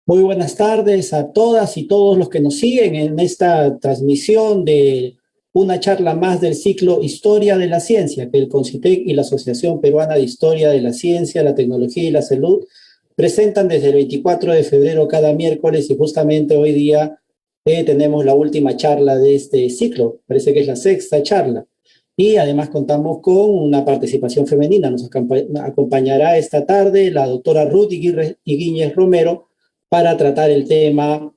Muy buenas tardes a todas y todos los que nos siguen en esta transmisión de una charla más del ciclo Historia de la Ciencia, que el CONCITEC y la Asociación Peruana de Historia de la Ciencia, la Tecnología y la Salud presentan desde el 24 de febrero cada miércoles, y justamente hoy día tenemos la última charla de este ciclo. Parece que es la sexta charla. Y además contamos con una participación femenina. Nos acompañará esta tarde la doctora Ruth Higuíñez Romero para tratar el tema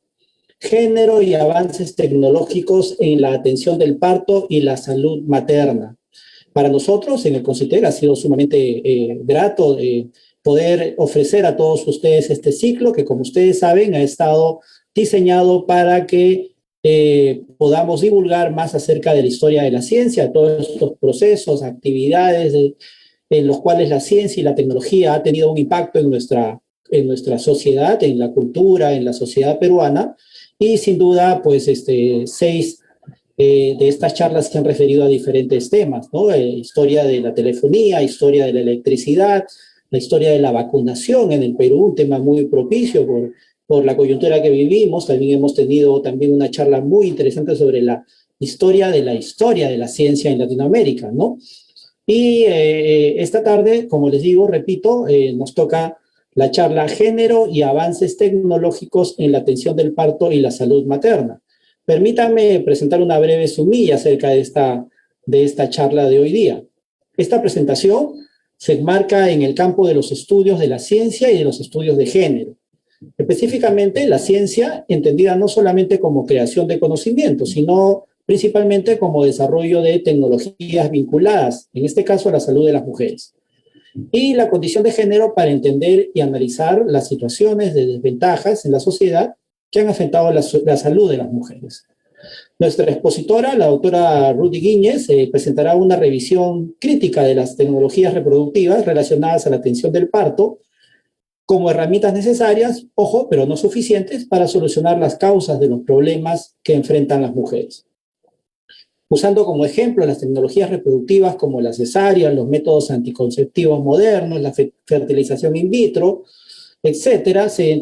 género y avances tecnológicos en la atención del parto y la salud materna. Para nosotros en el CONCITEC ha sido sumamente grato poder ofrecer a todos ustedes este ciclo que, como ustedes saben, ha estado diseñado para que podamos divulgar más acerca de la historia de la ciencia, todos estos procesos, actividades en los cuales la ciencia y la tecnología ha tenido un impacto en nuestra sociedad, en la cultura, en la sociedad peruana. Y sin duda, pues, seis de estas charlas se han referido a diferentes temas, ¿no? Historia de la telefonía, historia de la electricidad, la historia de la vacunación en el Perú, un tema muy propicio por la coyuntura que vivimos. También hemos tenido también una charla muy interesante sobre la historia de la ciencia en Latinoamérica, ¿no? Y esta tarde, como les digo, repito, nos toca la charla Género y avances tecnológicos en la atención del parto y la salud materna. Permítanme presentar una breve sumilla acerca de esta charla de hoy día. Esta presentación se enmarca en el campo de los estudios de la ciencia y de los estudios de género. Específicamente, la ciencia entendida no solamente como creación de conocimiento, sino principalmente como desarrollo de tecnologías vinculadas, en este caso a la salud de las mujeres. Y la condición de género para entender y analizar las situaciones de desventajas en la sociedad que han afectado la salud de las mujeres. Nuestra expositora, la doctora Ruth Higuíñez, presentará una revisión crítica de las tecnologías reproductivas relacionadas a la atención del parto como herramientas necesarias, ojo, pero no suficientes, para solucionar las causas de los problemas que enfrentan las mujeres. Usando como ejemplo las tecnologías reproductivas como la cesárea, los métodos anticonceptivos modernos, la fertilización in vitro, etcétera, se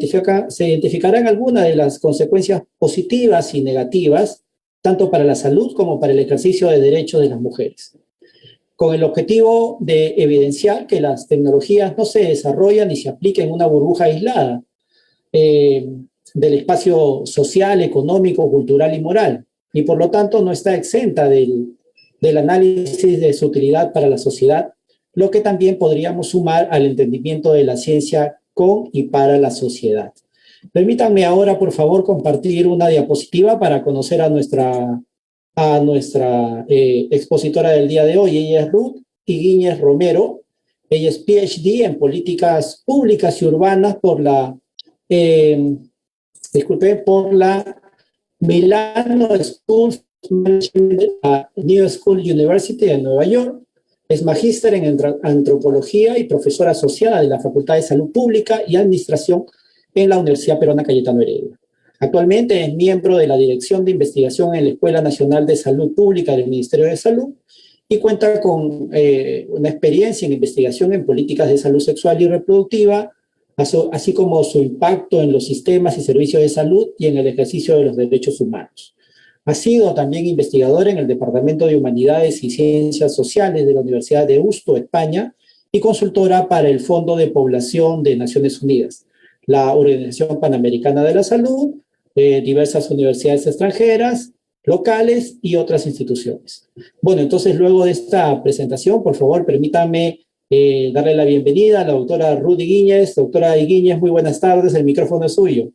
identificarán algunas de las consecuencias positivas y negativas, tanto para la salud como para el ejercicio de derechos de las mujeres, con el objetivo de evidenciar que las tecnologías no se desarrollan ni se aplican en una burbuja aislada del espacio social, económico, cultural y moral, y por lo tanto no está exenta del análisis de su utilidad para la sociedad, lo que también podríamos sumar al entendimiento de la ciencia con y para la sociedad. Permítanme ahora, por favor, compartir una diapositiva para conocer a nuestra expositora del día de hoy. Ella es Ruth Higuíñez Romero. Ella es PhD en políticas públicas y urbanas por la Milano School of Management, New School University de Nueva York. Es magíster en antropología y profesora asociada de la Facultad de Salud Pública y Administración en la Universidad Peruana Cayetano Heredia. Actualmente es miembro de la Dirección de Investigación en la Escuela Nacional de Salud Pública del Ministerio de Salud y cuenta con una experiencia en investigación en políticas de salud sexual y reproductiva, así como su impacto en los sistemas y servicios de salud y en el ejercicio de los derechos humanos. Ha sido también investigadora en el Departamento de Humanidades y Ciencias Sociales de la Universidad de Deusto, España, y consultora para el Fondo de Población de Naciones Unidas, la Organización Panamericana de la Salud, diversas universidades extranjeras, locales y otras instituciones. Bueno, entonces luego de esta presentación, por favor, permítame darle la bienvenida a la doctora Ruth Higuíñez. Doctora Higuíñez, muy buenas tardes, el micrófono es suyo.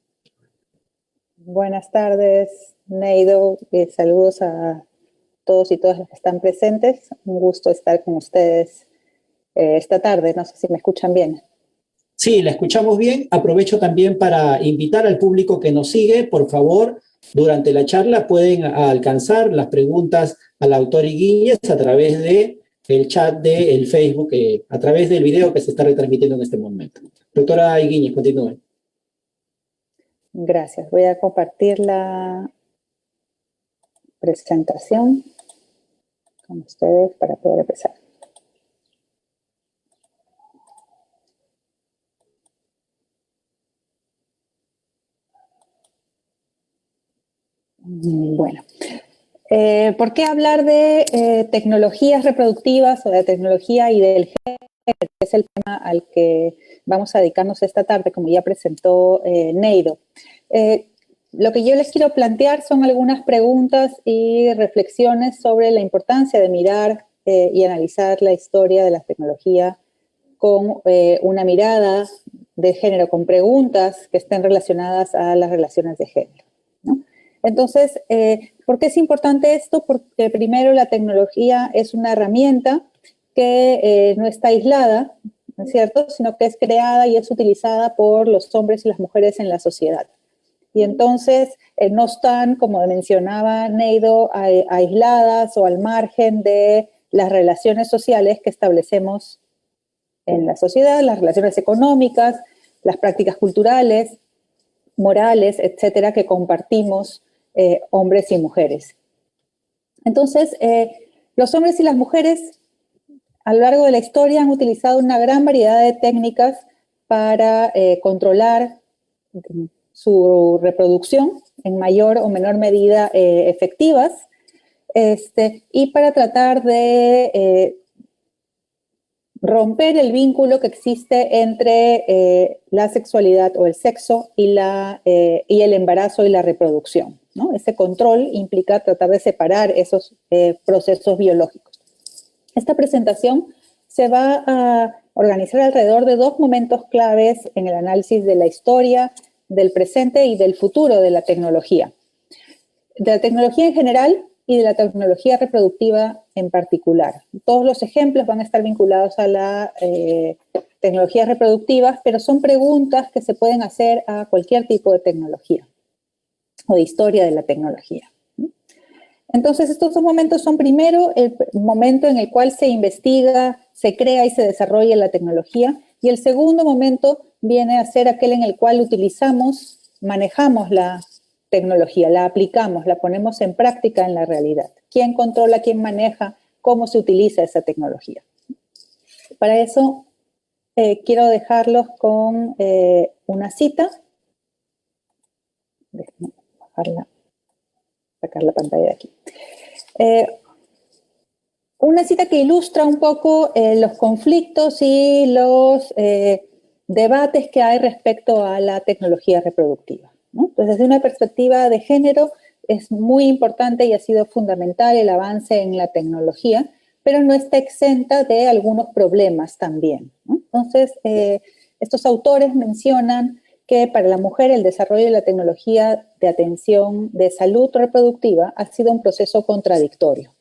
Buenas tardes, Neido. Saludos a todos y todas las que están presentes. Un gusto estar con ustedes esta tarde. No sé si me escuchan bien. Sí, la escuchamos bien. Aprovecho también para invitar al público que nos sigue, por favor, durante la charla pueden alcanzar las preguntas a la doctora Higuíñez a través del chat del Facebook, a través del video que se está retransmitiendo en este momento. Doctora Higuíñez, continúe. Gracias. Voy a compartir la presentación con ustedes para poder empezar. Bueno, ¿por qué hablar de tecnologías reproductivas o de tecnología y del género? Que es el tema al que vamos a dedicarnos esta tarde, como ya presentó Neido. Lo que yo les quiero plantear son algunas preguntas y reflexiones sobre la importancia de mirar y analizar la historia de la tecnología con una mirada de género, con preguntas que estén relacionadas a las relaciones de género, ¿no? Entonces, ¿por qué es importante esto? Porque primero la tecnología es una herramienta que no está aislada, ¿no es cierto?, sino que es creada y es utilizada por los hombres y las mujeres en la sociedad. Y entonces no están, como mencionaba Neido, aisladas o al margen de las relaciones sociales que establecemos en la sociedad, las relaciones económicas, las prácticas culturales, morales, etcétera, que compartimos hombres y mujeres. Entonces, los hombres y las mujeres a lo largo de la historia han utilizado una gran variedad de técnicas para controlar su reproducción en mayor o menor medida efectivas, y para tratar de romper el vínculo que existe entre la sexualidad o el sexo y el embarazo y la reproducción, ¿no? Ese control implica tratar de separar esos procesos biológicos. Esta presentación se va a organizar alrededor de dos momentos claves en el análisis de la historia, del presente y del futuro de la tecnología. De la tecnología en general y de la tecnología reproductiva en particular. Todos los ejemplos van a estar vinculados a la tecnologías reproductivas, pero son preguntas que se pueden hacer a cualquier tipo de tecnología o de historia de la tecnología. Entonces, estos dos momentos son primero el momento en el cual se investiga, se crea y se desarrolla la tecnología, y el segundo momento viene a ser aquel en el cual utilizamos, manejamos la tecnología, la aplicamos, la ponemos en práctica en la realidad. ¿Quién controla, quién maneja, cómo se utiliza esa tecnología? Para eso quiero dejarlos con una cita. Déjenme sacar la pantalla de aquí. Una cita que ilustra un poco los conflictos y los debates que hay respecto a la tecnología reproductiva, ¿no? Entonces, desde una perspectiva de género, es muy importante y ha sido fundamental el avance en la tecnología, pero no está exenta de algunos problemas también, ¿no? Entonces, estos autores mencionan que para la mujer el desarrollo de la tecnología de atención de salud reproductiva ha sido un proceso contradictorio.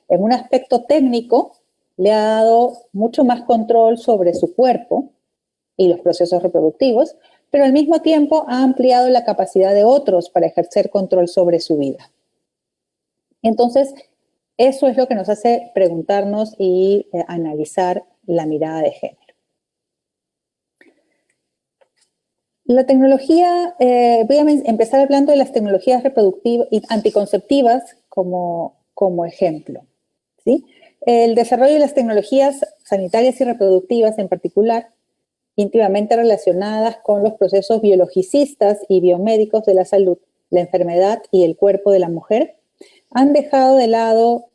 En un aspecto técnico, le ha dado mucho más control sobre su cuerpo y los procesos reproductivos, pero al mismo tiempo ha ampliado la capacidad de otros para ejercer control sobre su vida. Entonces, eso es lo que nos hace preguntarnos y analizar la mirada de género. La tecnología, voy a empezar hablando de las tecnologías reproductivas y anticonceptivas como ejemplo, ¿sí? El desarrollo de las tecnologías sanitarias y reproductivas en particular, íntimamente relacionadas con los procesos biologicistas y biomédicos de la salud, la enfermedad y el cuerpo de la mujer, han dejado de lado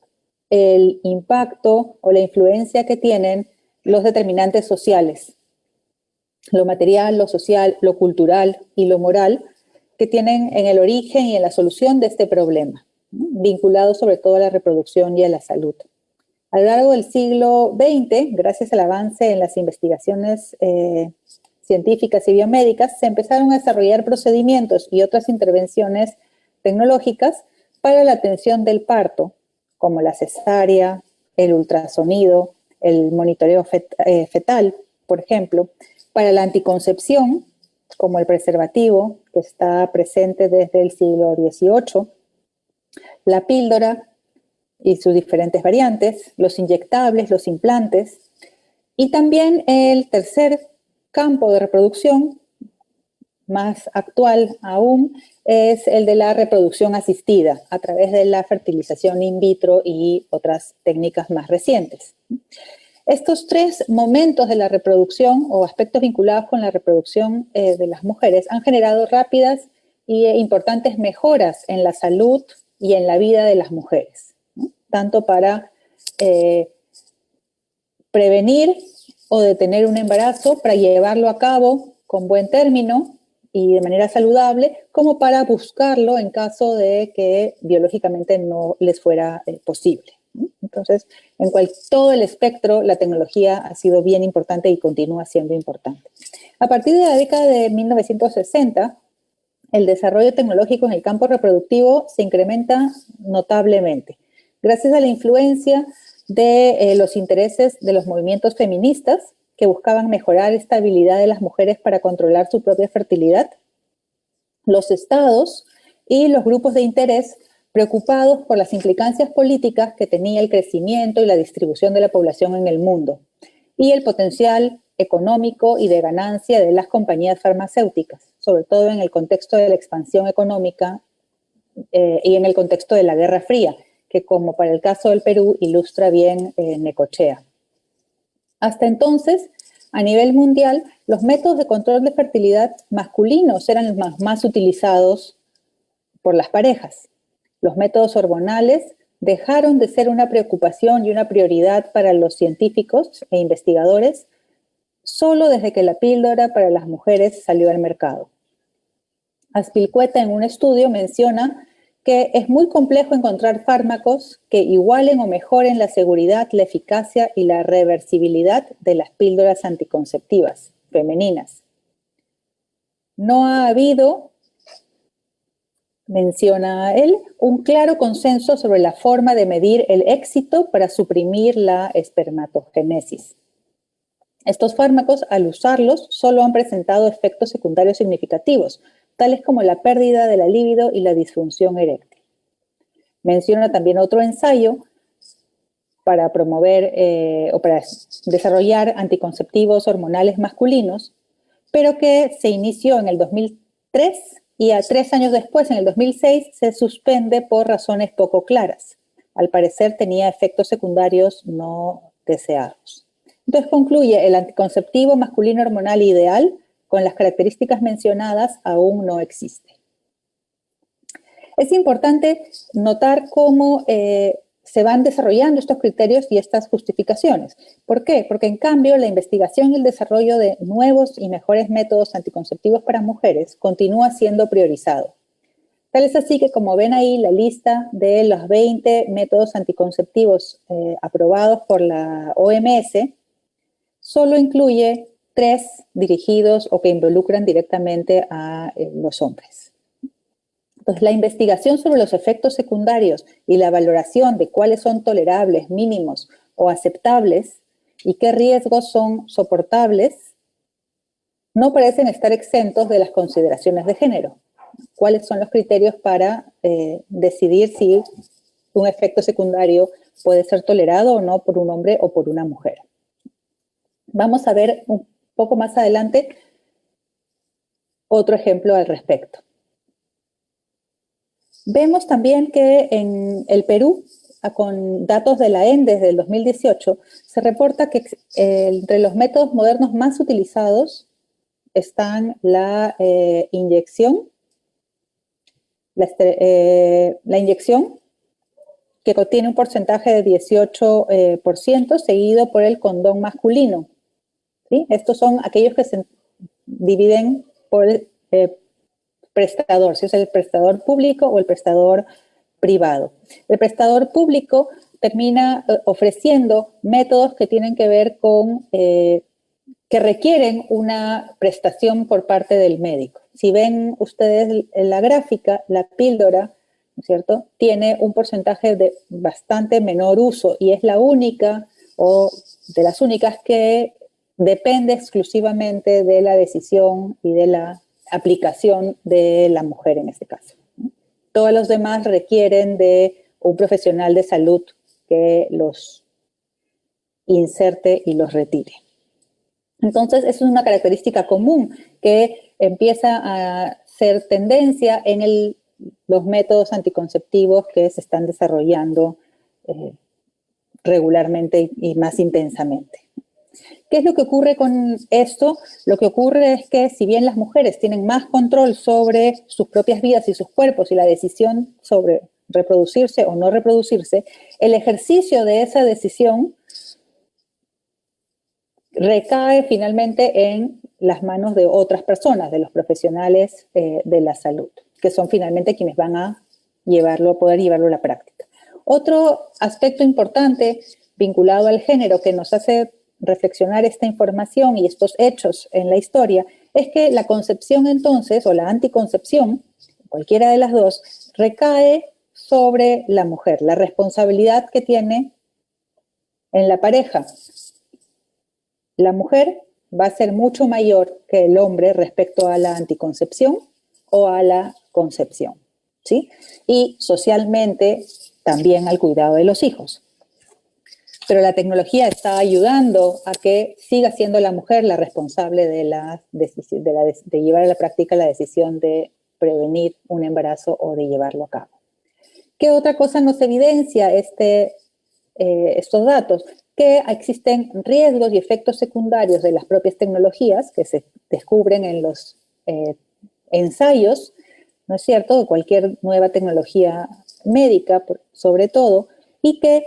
el impacto o la influencia que tienen los determinantes sociales, lo material, lo social, lo cultural y lo moral, que tienen en el origen y en la solución de este problema, ¿no? Vinculado sobre todo a la reproducción y a la salud. A lo largo del siglo XX, gracias al avance en las investigaciones científicas y biomédicas, se empezaron a desarrollar procedimientos y otras intervenciones tecnológicas para la atención del parto, como la cesárea, el ultrasonido, el monitoreo fetal, por ejemplo, para la anticoncepción, como el preservativo, que está presente desde el siglo XVIII, la píldora y sus diferentes variantes, los inyectables, los implantes, y también el tercer campo de reproducción, más actual aún, es el de la reproducción asistida a través de la fertilización in vitro y otras técnicas más recientes. Estos tres momentos de la reproducción o aspectos vinculados con la reproducción de las mujeres han generado rápidas y importantes mejoras en la salud y en la vida de las mujeres, ¿no? Tanto para prevenir o detener un embarazo, para llevarlo a cabo con buen término y de manera saludable, como para buscarlo en caso de que biológicamente no les fuera posible. Entonces, en todo el espectro, la tecnología ha sido bien importante y continúa siendo importante. A partir de la década de 1960, el desarrollo tecnológico en el campo reproductivo se incrementa notablemente, gracias a la influencia de los intereses de los movimientos feministas que buscaban mejorar la estabilidad de las mujeres para controlar su propia fertilidad, los estados y los grupos de interés preocupados por las implicancias políticas que tenía el crecimiento y la distribución de la población en el mundo, y el potencial económico y de ganancia de las compañías farmacéuticas, sobre todo en el contexto de la expansión económica y en el contexto de la Guerra Fría, que como para el caso del Perú ilustra bien Necochea. Hasta entonces, a nivel mundial, los métodos de control de fertilidad masculinos eran los más utilizados por las parejas. Los métodos hormonales dejaron de ser una preocupación y una prioridad para los científicos e investigadores solo desde que la píldora para las mujeres salió al mercado. Azpilicueta en un estudio menciona que es muy complejo encontrar fármacos que igualen o mejoren la seguridad, la eficacia y la reversibilidad de las píldoras anticonceptivas femeninas. No ha habido, menciona él, un claro consenso sobre la forma de medir el éxito para suprimir la espermatogénesis. Estos fármacos, al usarlos, solo han presentado efectos secundarios significativos, tales como la pérdida de la libido y la disfunción eréctil. Menciona también otro ensayo para promover o para desarrollar anticonceptivos hormonales masculinos, pero que se inició en el 2003 y a 3 años después, en el 2006, se suspende por razones poco claras. Al parecer tenía efectos secundarios no deseados. Entonces concluye, el anticonceptivo masculino hormonal ideal con las características mencionadas aún no existe. Es importante notar cómo se van desarrollando estos criterios y estas justificaciones. ¿Por qué? Porque en cambio la investigación y el desarrollo de nuevos y mejores métodos anticonceptivos para mujeres continúa siendo priorizado. Tal es así que, como ven ahí, la lista de los 20 métodos anticonceptivos aprobados por la OMS solo incluye 3 dirigidos o que involucran directamente a los hombres. Entonces, la investigación sobre los efectos secundarios y la valoración de cuáles son tolerables, mínimos o aceptables y qué riesgos son soportables no parecen estar exentos de las consideraciones de género. ¿Cuáles son los criterios para decidir si un efecto secundario puede ser tolerado o no por un hombre o por una mujer? Vamos a ver un poco más adelante otro ejemplo al respecto. Vemos también que en el Perú, con datos de la ENDES del 2018, se reporta que entre los métodos modernos más utilizados están la inyección, la inyección, que contiene un porcentaje de 18%, seguido por el condón masculino. ¿Sí? Estos son aquellos que se dividen por prestador, si es el prestador público o el prestador privado. El prestador público termina ofreciendo métodos que tienen que ver con, que requieren una prestación por parte del médico. Si ven ustedes en la gráfica, la píldora, ¿no es cierto?, tiene un porcentaje de bastante menor uso y es la única o de las únicas que depende exclusivamente de la decisión y de la aplicación de la mujer en este caso. Todos los demás requieren de un profesional de salud que los inserte y los retire. Entonces, eso es una característica común que empieza a ser tendencia en los métodos anticonceptivos que se están desarrollando regularmente y más intensamente. ¿Qué es lo que ocurre con esto? Lo que ocurre es que si bien las mujeres tienen más control sobre sus propias vidas y sus cuerpos y la decisión sobre reproducirse o no reproducirse, el ejercicio de esa decisión recae finalmente en las manos de otras personas, de los profesionales de la salud, que son finalmente quienes van a poder llevarlo a la práctica. Otro aspecto importante vinculado al género que nos hace reflexionar esta información y estos hechos en la historia es que la concepción entonces, o la anticoncepción, cualquiera de las dos, recae sobre la mujer, la responsabilidad que tiene en la pareja. La mujer va a ser mucho mayor que el hombre respecto a la anticoncepción o a la concepción, ¿sí? Y socialmente también al cuidado de los hijos. Pero la tecnología está ayudando a que siga siendo la mujer la responsable de llevar a la práctica la decisión de prevenir un embarazo o de llevarlo a cabo. ¿Qué otra cosa nos evidencia estos datos? Que existen riesgos y efectos secundarios de las propias tecnologías que se descubren en los ensayos, ¿no es cierto?, de cualquier nueva tecnología médica, sobre todo, y que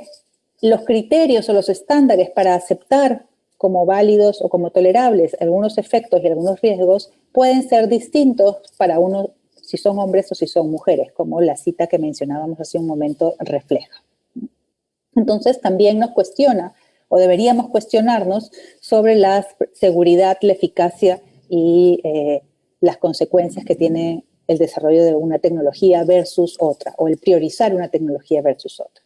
los criterios o los estándares para aceptar como válidos o como tolerables algunos efectos y algunos riesgos pueden ser distintos para uno si son hombres o si son mujeres, como la cita que mencionábamos hace un momento refleja. Entonces también nos cuestiona, o deberíamos cuestionarnos, sobre la seguridad, la eficacia y las consecuencias que tiene el desarrollo de una tecnología versus otra, o el priorizar una tecnología versus otra.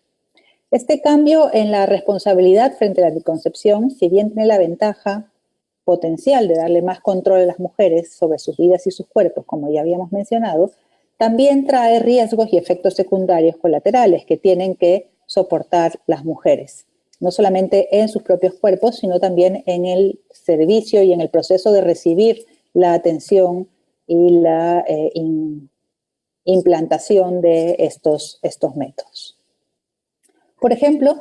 Este cambio en la responsabilidad frente a la anticoncepción, si bien tiene la ventaja potencial de darle más control a las mujeres sobre sus vidas y sus cuerpos, como ya habíamos mencionado, también trae riesgos y efectos secundarios colaterales que tienen que soportar las mujeres, no solamente en sus propios cuerpos, sino también en el servicio y en el proceso de recibir la atención y la implantación de estos métodos. Por ejemplo,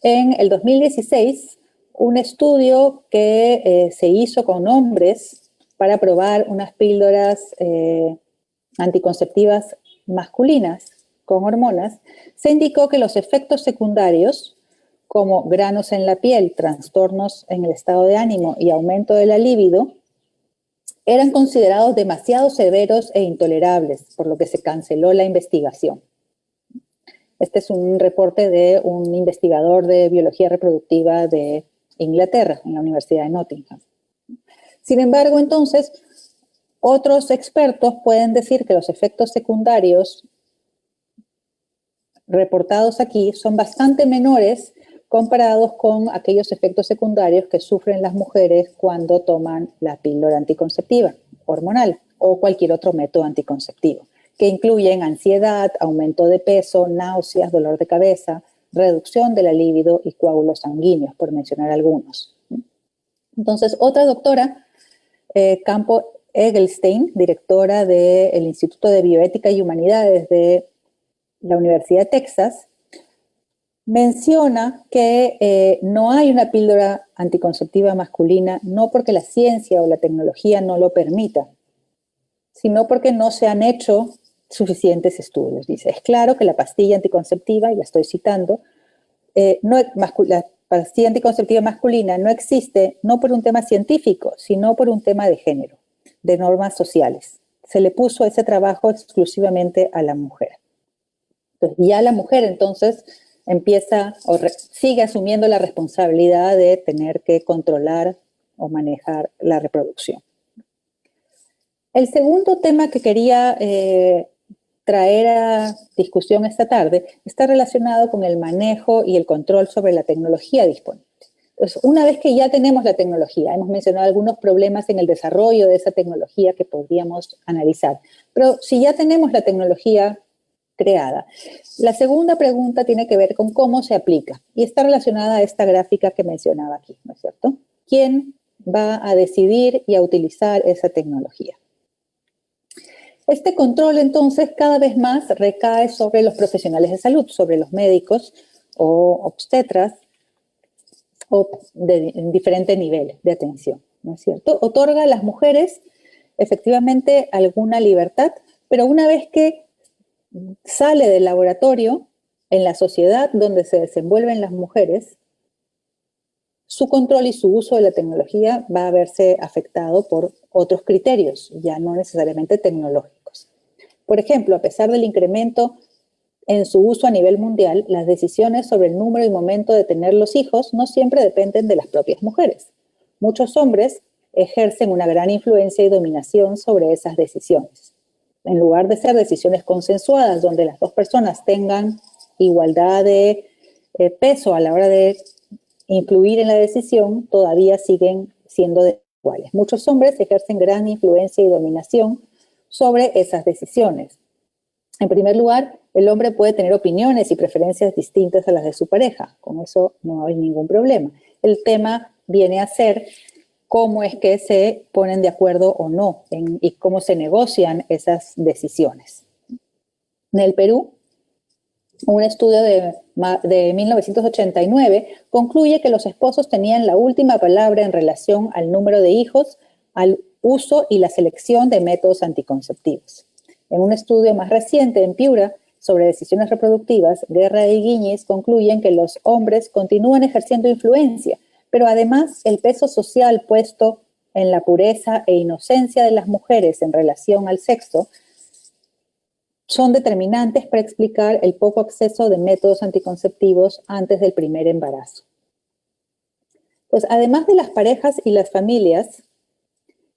en el 2016, un estudio que se hizo con hombres para probar unas píldoras anticonceptivas masculinas con hormonas, se indicó que los efectos secundarios, como granos en la piel, trastornos en el estado de ánimo y aumento de la libido, eran considerados demasiado severos e intolerables, por lo que se canceló la investigación. Este es un reporte de un investigador de biología reproductiva de Inglaterra, en la Universidad de Nottingham. Sin embargo, entonces, otros expertos pueden decir que los efectos secundarios reportados aquí son bastante menores comparados con aquellos efectos secundarios que sufren las mujeres cuando toman la píldora anticonceptiva hormonal o cualquier otro método anticonceptivo, que incluyen ansiedad, aumento de peso, náuseas, dolor de cabeza, reducción de la libido y coágulos sanguíneos, por mencionar algunos. Entonces, otra doctora, Campo Egelstein, directora del Instituto de Bioética y Humanidades de la Universidad de Texas, menciona que no hay una píldora anticonceptiva masculina, no porque la ciencia o la tecnología no lo permita, sino porque no se han hecho suficientes estudios. Dice, es claro que la pastilla anticonceptiva, y la estoy citando, la pastilla anticonceptiva masculina no existe no por un tema científico, sino por un tema de género, de normas sociales. Se le puso ese trabajo exclusivamente a la mujer. Entonces, ya la mujer entonces empieza o sigue asumiendo la responsabilidad de tener que controlar o manejar la reproducción. El segundo tema que quería traer a discusión esta tarde está relacionado con el manejo y el control sobre la tecnología disponible. Entonces, una vez que ya tenemos la tecnología, hemos mencionado algunos problemas en el desarrollo de esa tecnología que podríamos analizar, pero si ya tenemos la tecnología creada, la segunda pregunta tiene que ver con cómo se aplica y está relacionada a esta gráfica que mencionaba aquí, ¿no es cierto? ¿Quién va a decidir y a utilizar esa tecnología? Este control, entonces, cada vez más recae sobre los profesionales de salud, sobre los médicos o obstetras, o en diferentes niveles de atención, ¿no es cierto? Otorga a las mujeres efectivamente alguna libertad, pero una vez que sale del laboratorio, en la sociedad donde se desenvuelven las mujeres, su control y su uso de la tecnología va a verse afectado por otros criterios, ya no necesariamente tecnológicos. Por ejemplo, a pesar del incremento en su uso a nivel mundial, las decisiones sobre el número y momento de tener los hijos no siempre dependen de las propias mujeres. Muchos hombres ejercen una gran influencia y dominación sobre esas decisiones. En lugar de ser decisiones consensuadas, donde las dos personas tengan igualdad de peso a la hora de influir en la decisión, todavía siguen siendo desiguales. Muchos hombres ejercen gran influencia y dominación sobre esas decisiones. En primer lugar, el hombre puede tener opiniones y preferencias distintas a las de su pareja. Con eso no hay ningún problema. El tema viene a ser cómo es que se ponen de acuerdo o no y cómo se negocian esas decisiones. En el Perú, un estudio de 1989 concluye que los esposos tenían la última palabra en relación al número de hijos, al uso y la selección de métodos anticonceptivos. En un estudio más reciente en Piura sobre decisiones reproductivas, Guerra y Guiñez concluyen que los hombres continúan ejerciendo influencia, pero además el peso social puesto en la pureza e inocencia de las mujeres en relación al sexo son determinantes para explicar el poco acceso de métodos anticonceptivos antes del primer embarazo. Pues además de las parejas y las familias,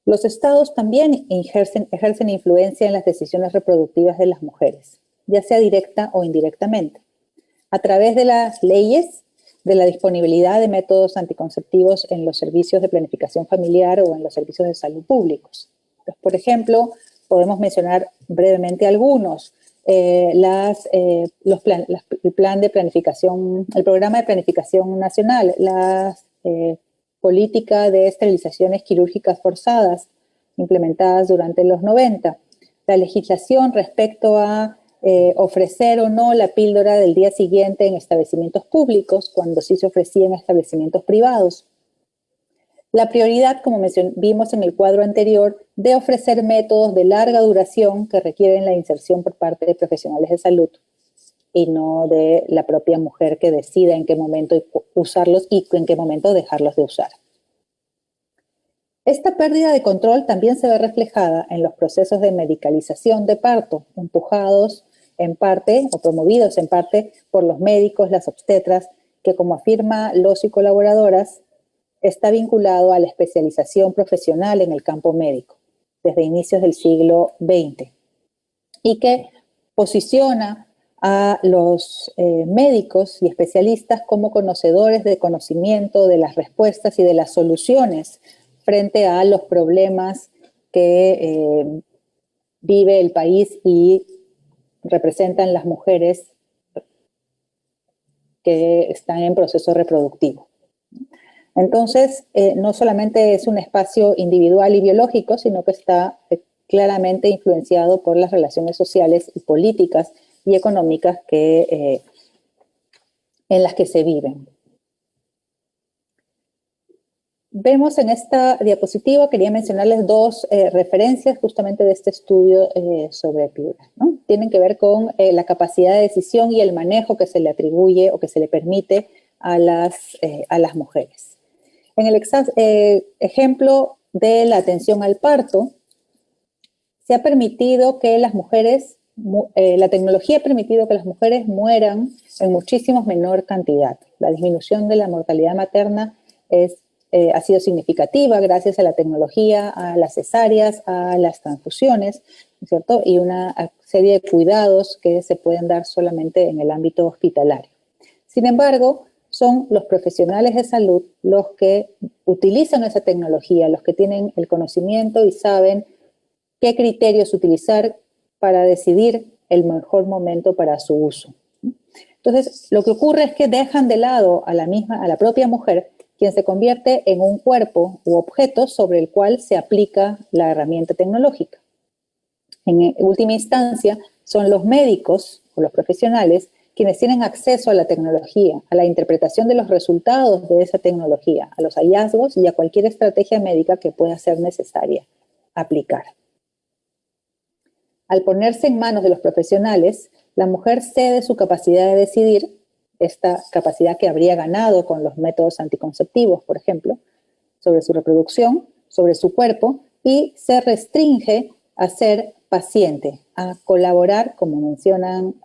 los estados también ejercen influencia en las decisiones reproductivas de las mujeres, ya sea directa o indirectamente, a través de las leyes, de la disponibilidad de métodos anticonceptivos en los servicios de planificación familiar o en los servicios de salud públicos. Pues, por ejemplo, podemos mencionar brevemente algunos. El plan de planificación, el programa de planificación nacional, la política de esterilizaciones quirúrgicas forzadas implementadas durante los 90, la legislación respecto a ofrecer o no la píldora del día siguiente en establecimientos públicos, cuando sí se ofrecía en establecimientos privados. La prioridad, como vimos en el cuadro anterior, de ofrecer métodos de larga duración que requieren la inserción por parte de profesionales de salud y no de la propia mujer que decida en qué momento usarlos y en qué momento dejarlos de usar. Esta pérdida de control también se ve reflejada en los procesos de medicalización de parto, empujados en parte o promovidos en parte por los médicos, las obstetras, que, como afirma los y colaboradoras, está vinculado a la especialización profesional en el campo médico desde inicios del siglo XX y que posiciona a los médicos y especialistas como conocedores de conocimiento de las respuestas y de las soluciones frente a los problemas que vive el país y representan las mujeres que están en proceso reproductivo. Entonces, no solamente es un espacio individual y biológico, sino que está claramente influenciado por las relaciones sociales y políticas y económicas en las que se viven. Vemos en esta diapositiva, quería mencionarles dos referencias justamente de este estudio sobre Piura, ¿no? Tienen que ver con la capacidad de decisión y el manejo que se le atribuye o que se le permite a las mujeres. En el ejemplo de la atención al parto, se ha permitido que las mujeres, la tecnología ha permitido que las mujeres mueran en muchísimo menor cantidad. La disminución de la mortalidad materna ha sido significativa gracias a la tecnología, a las cesáreas, a las transfusiones, ¿no es cierto? Y una serie de cuidados que se pueden dar solamente en el ámbito hospitalario. Sin embargo, son los profesionales de salud los que utilizan esa tecnología, los que tienen el conocimiento y saben qué criterios utilizar para decidir el mejor momento para su uso. Entonces, lo que ocurre es que dejan de lado a la propia mujer, quien se convierte en un cuerpo u objeto sobre el cual se aplica la herramienta tecnológica. En última instancia, son los médicos o los profesionales quienes tienen acceso a la tecnología, a la interpretación de los resultados de esa tecnología, a los hallazgos y a cualquier estrategia médica que pueda ser necesaria aplicar. Al ponerse en manos de los profesionales, la mujer cede su capacidad de decidir, esta capacidad que habría ganado con los métodos anticonceptivos, por ejemplo, sobre su reproducción, sobre su cuerpo, y se restringe a ser paciente, a colaborar, como mencionan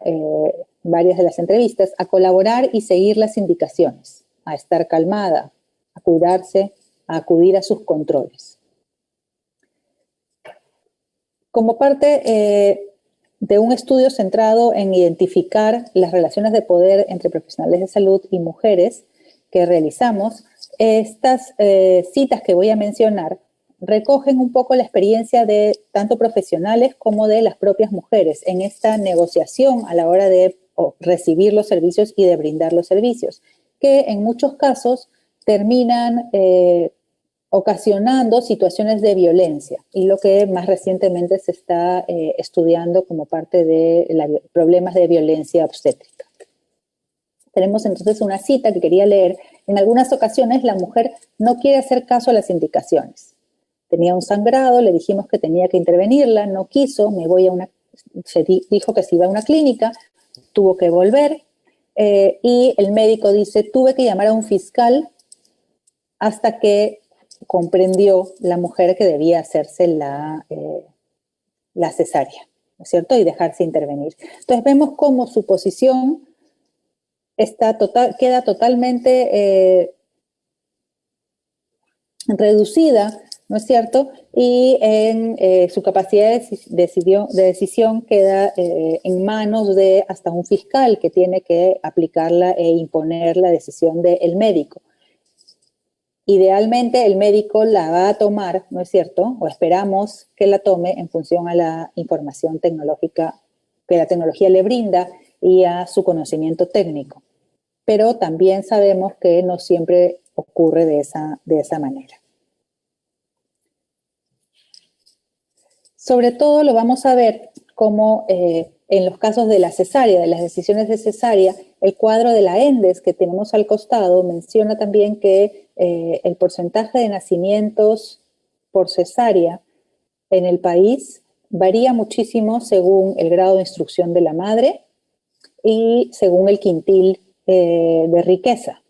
varias de las entrevistas, a colaborar y seguir las indicaciones, a estar calmada, a cuidarse, a acudir a sus controles. Como parte de un estudio centrado en identificar las relaciones de poder entre profesionales de salud y mujeres que realizamos, estas citas que voy a mencionar recogen un poco la experiencia de tanto profesionales como de las propias mujeres en esta negociación a la hora de recibir los servicios y de brindar los servicios, que en muchos casos terminan ocasionando situaciones de violencia, y lo que más recientemente se está estudiando como parte de problemas de violencia obstétrica. Tenemos entonces una cita que quería leer. En algunas ocasiones la mujer no quiere hacer caso a las indicaciones. Tenía un sangrado, le dijimos que tenía que intervenirla, no quiso, se dijo que se iba a una clínica, tuvo que volver y el médico dice, tuve que llamar a un fiscal hasta que comprendió la mujer que debía hacerse la cesárea, ¿no es cierto? Y dejarse intervenir. Entonces vemos cómo su posición queda totalmente reducida, ¿no es cierto? Y en su capacidad de decisión queda en manos de hasta un fiscal que tiene que aplicarla e imponer la decisión del médico. Idealmente el médico la va a tomar, ¿no es cierto? O esperamos que la tome en función a la información tecnológica que la tecnología le brinda y a su conocimiento técnico. Pero también sabemos que no siempre ocurre de esa manera. Sobre todo lo vamos a ver como en los casos de la cesárea, de las decisiones de cesárea, el cuadro de la ENDES que tenemos al costado menciona también que el porcentaje de nacimientos por cesárea en el país varía muchísimo según el grado de instrucción de la madre y según el quintil de riqueza.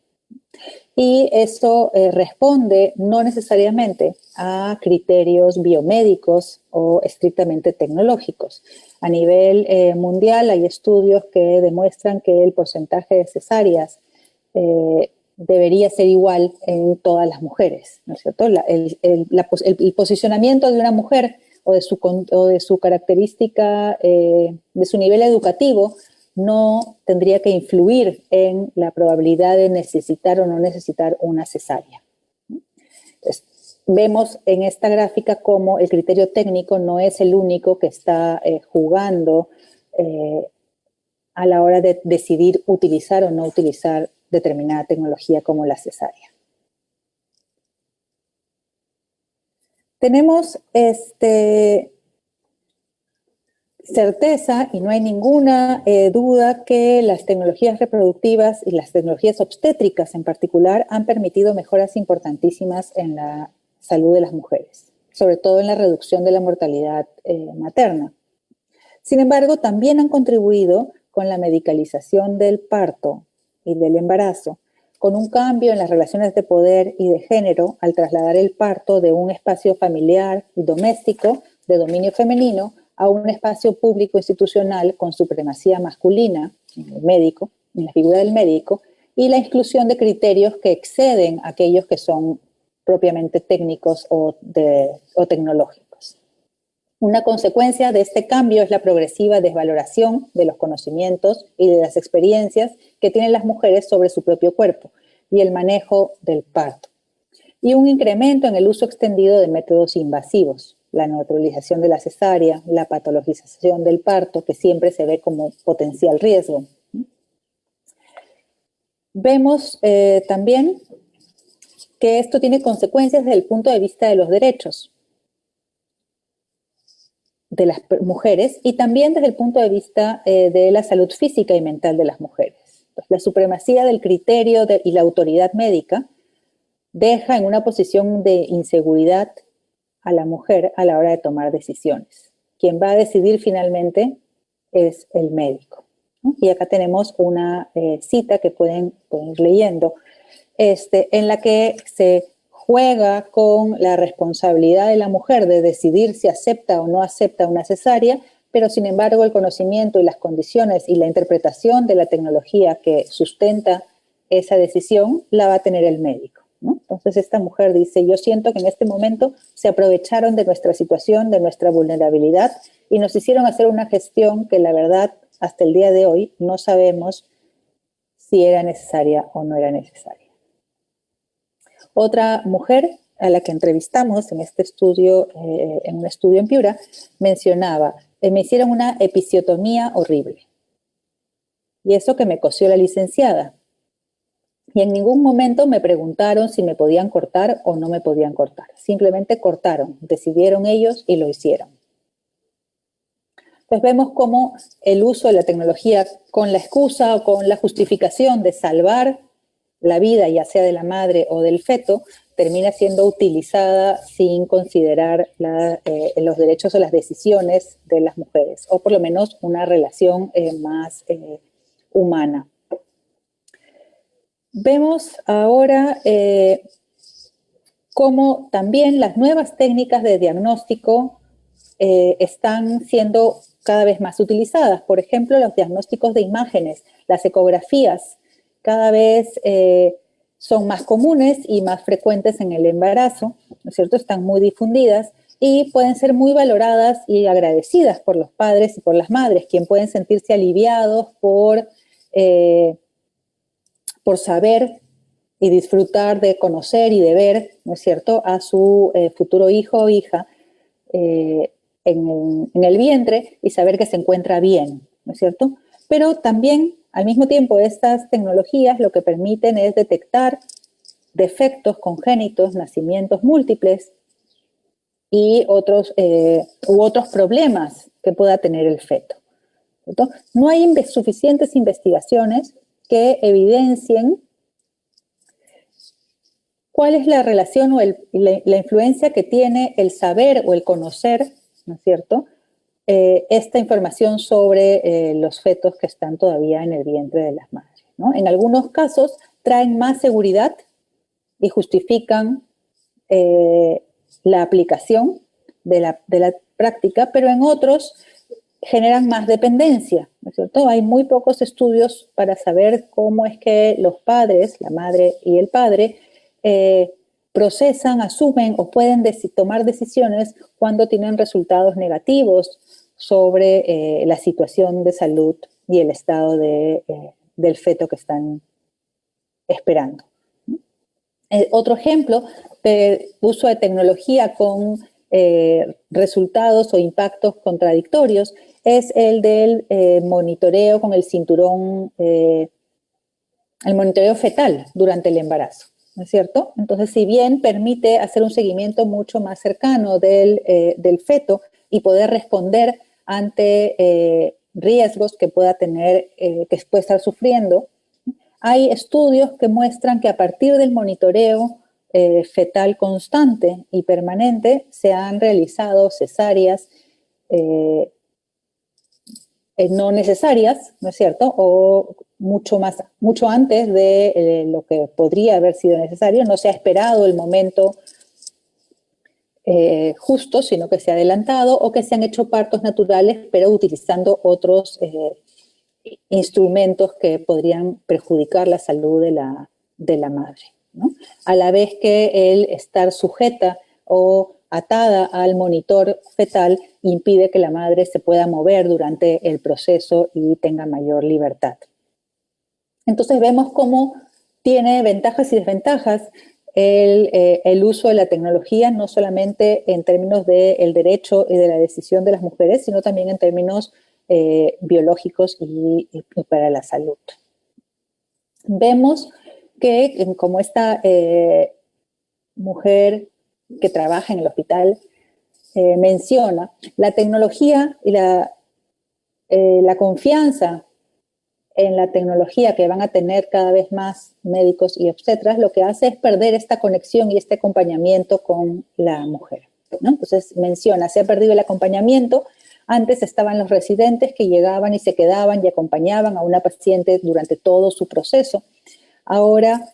Y eso responde no necesariamente a criterios biomédicos o estrictamente tecnológicos. A nivel mundial hay estudios que demuestran que el porcentaje de cesáreas debería ser igual en todas las mujeres, ¿no es cierto? El posicionamiento de una mujer o de su característica, de su nivel educativo, no tendría que influir en la probabilidad de necesitar o no necesitar una cesárea. Entonces, vemos en esta gráfica cómo el criterio técnico no es el único que está jugando a la hora de decidir utilizar o no utilizar determinada tecnología como la cesárea. Tenemos certeza, y no hay ninguna duda, que las tecnologías reproductivas y las tecnologías obstétricas en particular han permitido mejoras importantísimas en la salud de las mujeres, sobre todo en la reducción de la mortalidad materna. Sin embargo, también han contribuido con la medicalización del parto y del embarazo, con un cambio en las relaciones de poder y de género al trasladar el parto de un espacio familiar y doméstico de dominio femenino a un espacio público institucional con supremacía masculina en el médico, en la figura del médico, y la inclusión de criterios que exceden aquellos que son propiamente técnicos o tecnológicos. Una consecuencia de este cambio es la progresiva desvaloración de los conocimientos y de las experiencias que tienen las mujeres sobre su propio cuerpo y el manejo del parto, y un incremento en el uso extendido de métodos invasivos, la naturalización de la cesárea, la patologización del parto, que siempre se ve como potencial riesgo. Vemos también que esto tiene consecuencias desde el punto de vista de los derechos. de las mujeres y también desde el punto de vista de la salud física y mental de las mujeres. Pues la supremacía del criterio y la autoridad médica deja en una posición de inseguridad a la mujer a la hora de tomar decisiones. Quien va a decidir finalmente es el médico, ¿no? Y acá tenemos una cita que pueden ir leyendo, en la que se juega con la responsabilidad de la mujer de decidir si acepta o no acepta una cesárea, pero sin embargo el conocimiento y las condiciones y la interpretación de la tecnología que sustenta esa decisión la va a tener el médico, ¿no? Entonces esta mujer dice, yo siento que en este momento se aprovecharon de nuestra situación, de nuestra vulnerabilidad y nos hicieron hacer una gestión que la verdad hasta el día de hoy no sabemos si era necesaria o no era necesaria. Otra mujer a la que entrevistamos en este estudio, en un estudio en Piura, mencionaba, me hicieron una episiotomía horrible. Y eso que me cosió la licenciada. Y en ningún momento me preguntaron si me podían cortar o no me podían cortar. Simplemente cortaron, decidieron ellos y lo hicieron. Pues vemos cómo el uso de la tecnología con la excusa o con la justificación de salvar la vida, ya sea de la madre o del feto, termina siendo utilizada sin considerar los derechos o las decisiones de las mujeres, o por lo menos una relación más humana. Vemos ahora cómo también las nuevas técnicas de diagnóstico están siendo cada vez más utilizadas. Por ejemplo, los diagnósticos de imágenes, las ecografías, cada vez son más comunes y más frecuentes en el embarazo, ¿no es cierto? Están muy difundidas y pueden ser muy valoradas y agradecidas por los padres y por las madres, quienes pueden sentirse aliviados por saber y disfrutar de conocer y de ver, ¿no es cierto?, a su futuro hijo o hija en el vientre y saber que se encuentra bien, ¿no es cierto? Pero también, al mismo tiempo, estas tecnologías lo que permiten es detectar defectos congénitos, nacimientos múltiples y otros problemas que pueda tener el feto, ¿cierto? No hay suficientes investigaciones que evidencien cuál es la relación o la influencia que tiene el saber o el conocer, ¿no es cierto?, esta información sobre los fetos que están todavía en el vientre de las madres, ¿no? En algunos casos traen más seguridad y justifican la aplicación de la práctica, pero en otros generan más dependencia, ¿no es cierto? Hay muy pocos estudios para saber cómo es que los padres, la madre y el padre, procesan, asumen o pueden tomar decisiones cuando tienen resultados negativos sobre la situación de salud y el estado del feto que están esperando. Otro ejemplo de uso de tecnología con resultados o impactos contradictorios es el del monitoreo con el cinturón, el monitoreo fetal durante el embarazo, ¿no es cierto? Entonces, si bien permite hacer un seguimiento mucho más cercano del feto y poder responder ante riesgos que pueda tener, que puede estar sufriendo, hay estudios que muestran que a partir del monitoreo fetal constante y permanente se han realizado cesáreas no necesarias, ¿no es cierto? O mucho antes de lo que podría haber sido necesario. No se ha esperado el momento justo, sino que se ha adelantado, o que se han hecho partos naturales, pero utilizando otros instrumentos que podrían perjudicar la salud de la madre, ¿no? A la vez que el estar sujeta o atada al monitor fetal impide que la madre se pueda mover durante el proceso y tenga mayor libertad. Entonces vemos cómo tiene ventajas y desventajas el uso de la tecnología, no solamente en términos del derecho y de la decisión de las mujeres, sino también en términos biológicos y para la salud. Vemos que como esta mujer que trabaja en el hospital menciona, la tecnología y la confianza en la tecnología que van a tener cada vez más médicos y obstetras, lo que hace es perder esta conexión y este acompañamiento con la mujer, ¿no? Entonces menciona, se ha perdido el acompañamiento. Antes estaban los residentes que llegaban y se quedaban y acompañaban a una paciente durante todo su proceso. Ahora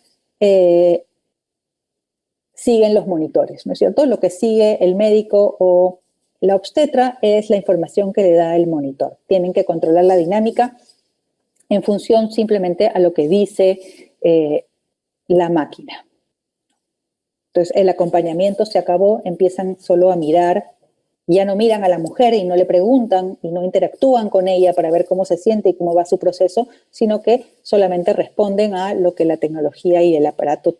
siguen los monitores, ¿no es cierto? Lo que sigue el médico o la obstetra es la información que le da el monitor. Tienen que controlar la dinámica en función simplemente a lo que dice la máquina. Entonces el acompañamiento se acabó, empiezan solo a mirar, ya no miran a la mujer y no le preguntan y no interactúan con ella para ver cómo se siente y cómo va su proceso, sino que solamente responden a lo que la tecnología y el aparato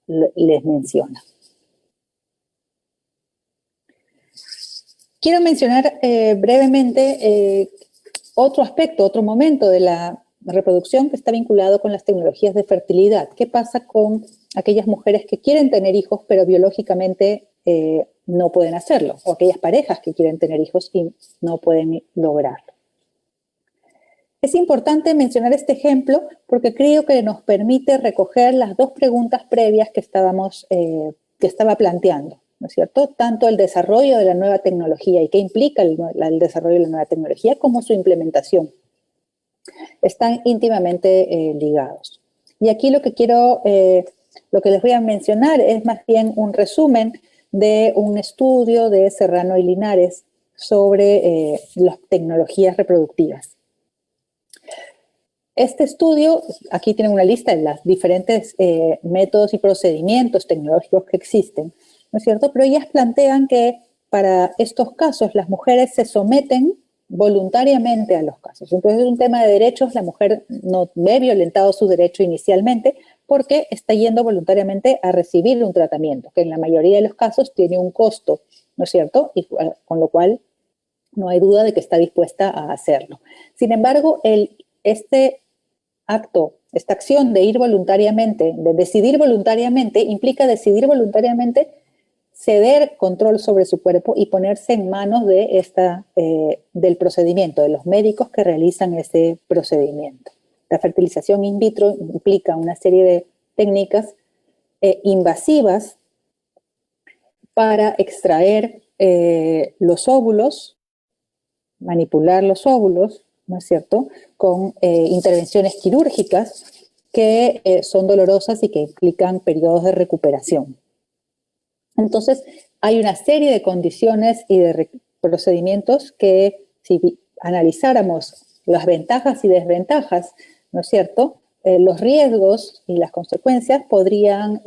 les menciona. Quiero mencionar brevemente otro aspecto, otro momento de la reproducción que está vinculado con las tecnologías de fertilidad. ¿Qué pasa con aquellas mujeres que quieren tener hijos pero biológicamente no pueden hacerlo? O aquellas parejas que quieren tener hijos y no pueden lograrlo. Es importante mencionar este ejemplo porque creo que nos permite recoger las dos preguntas previas que estaba planteando, ¿no es cierto? Tanto el desarrollo de la nueva tecnología y qué implica el desarrollo de la nueva tecnología como su implementación. Están íntimamente ligados. Y aquí lo que les voy a mencionar es más bien un resumen de un estudio de Serrano y Linares sobre las tecnologías reproductivas. Este estudio, aquí tienen una lista de los diferentes métodos y procedimientos tecnológicos que existen, ¿no es cierto? Pero ellas plantean que para estos casos las mujeres se someten voluntariamente a los casos. Entonces, es un tema de derechos, la mujer no ve violentado su derecho inicialmente porque está yendo voluntariamente a recibir un tratamiento, que en la mayoría de los casos tiene un costo, ¿no es cierto? Y con lo cual no hay duda de que está dispuesta a hacerlo. Sin embargo, este acto, esta acción de ir voluntariamente, de decidir voluntariamente, implica decidir voluntariamente ceder control sobre su cuerpo y ponerse en manos de del procedimiento, de los médicos que realizan ese procedimiento. La fertilización in vitro implica una serie de técnicas invasivas para extraer los óvulos, manipular los óvulos, ¿no es cierto?, con intervenciones quirúrgicas que son dolorosas y que implican periodos de recuperación. Entonces, hay una serie de condiciones y de procedimientos que, si analizáramos las ventajas y desventajas, ¿no es cierto?, los riesgos y las consecuencias podrían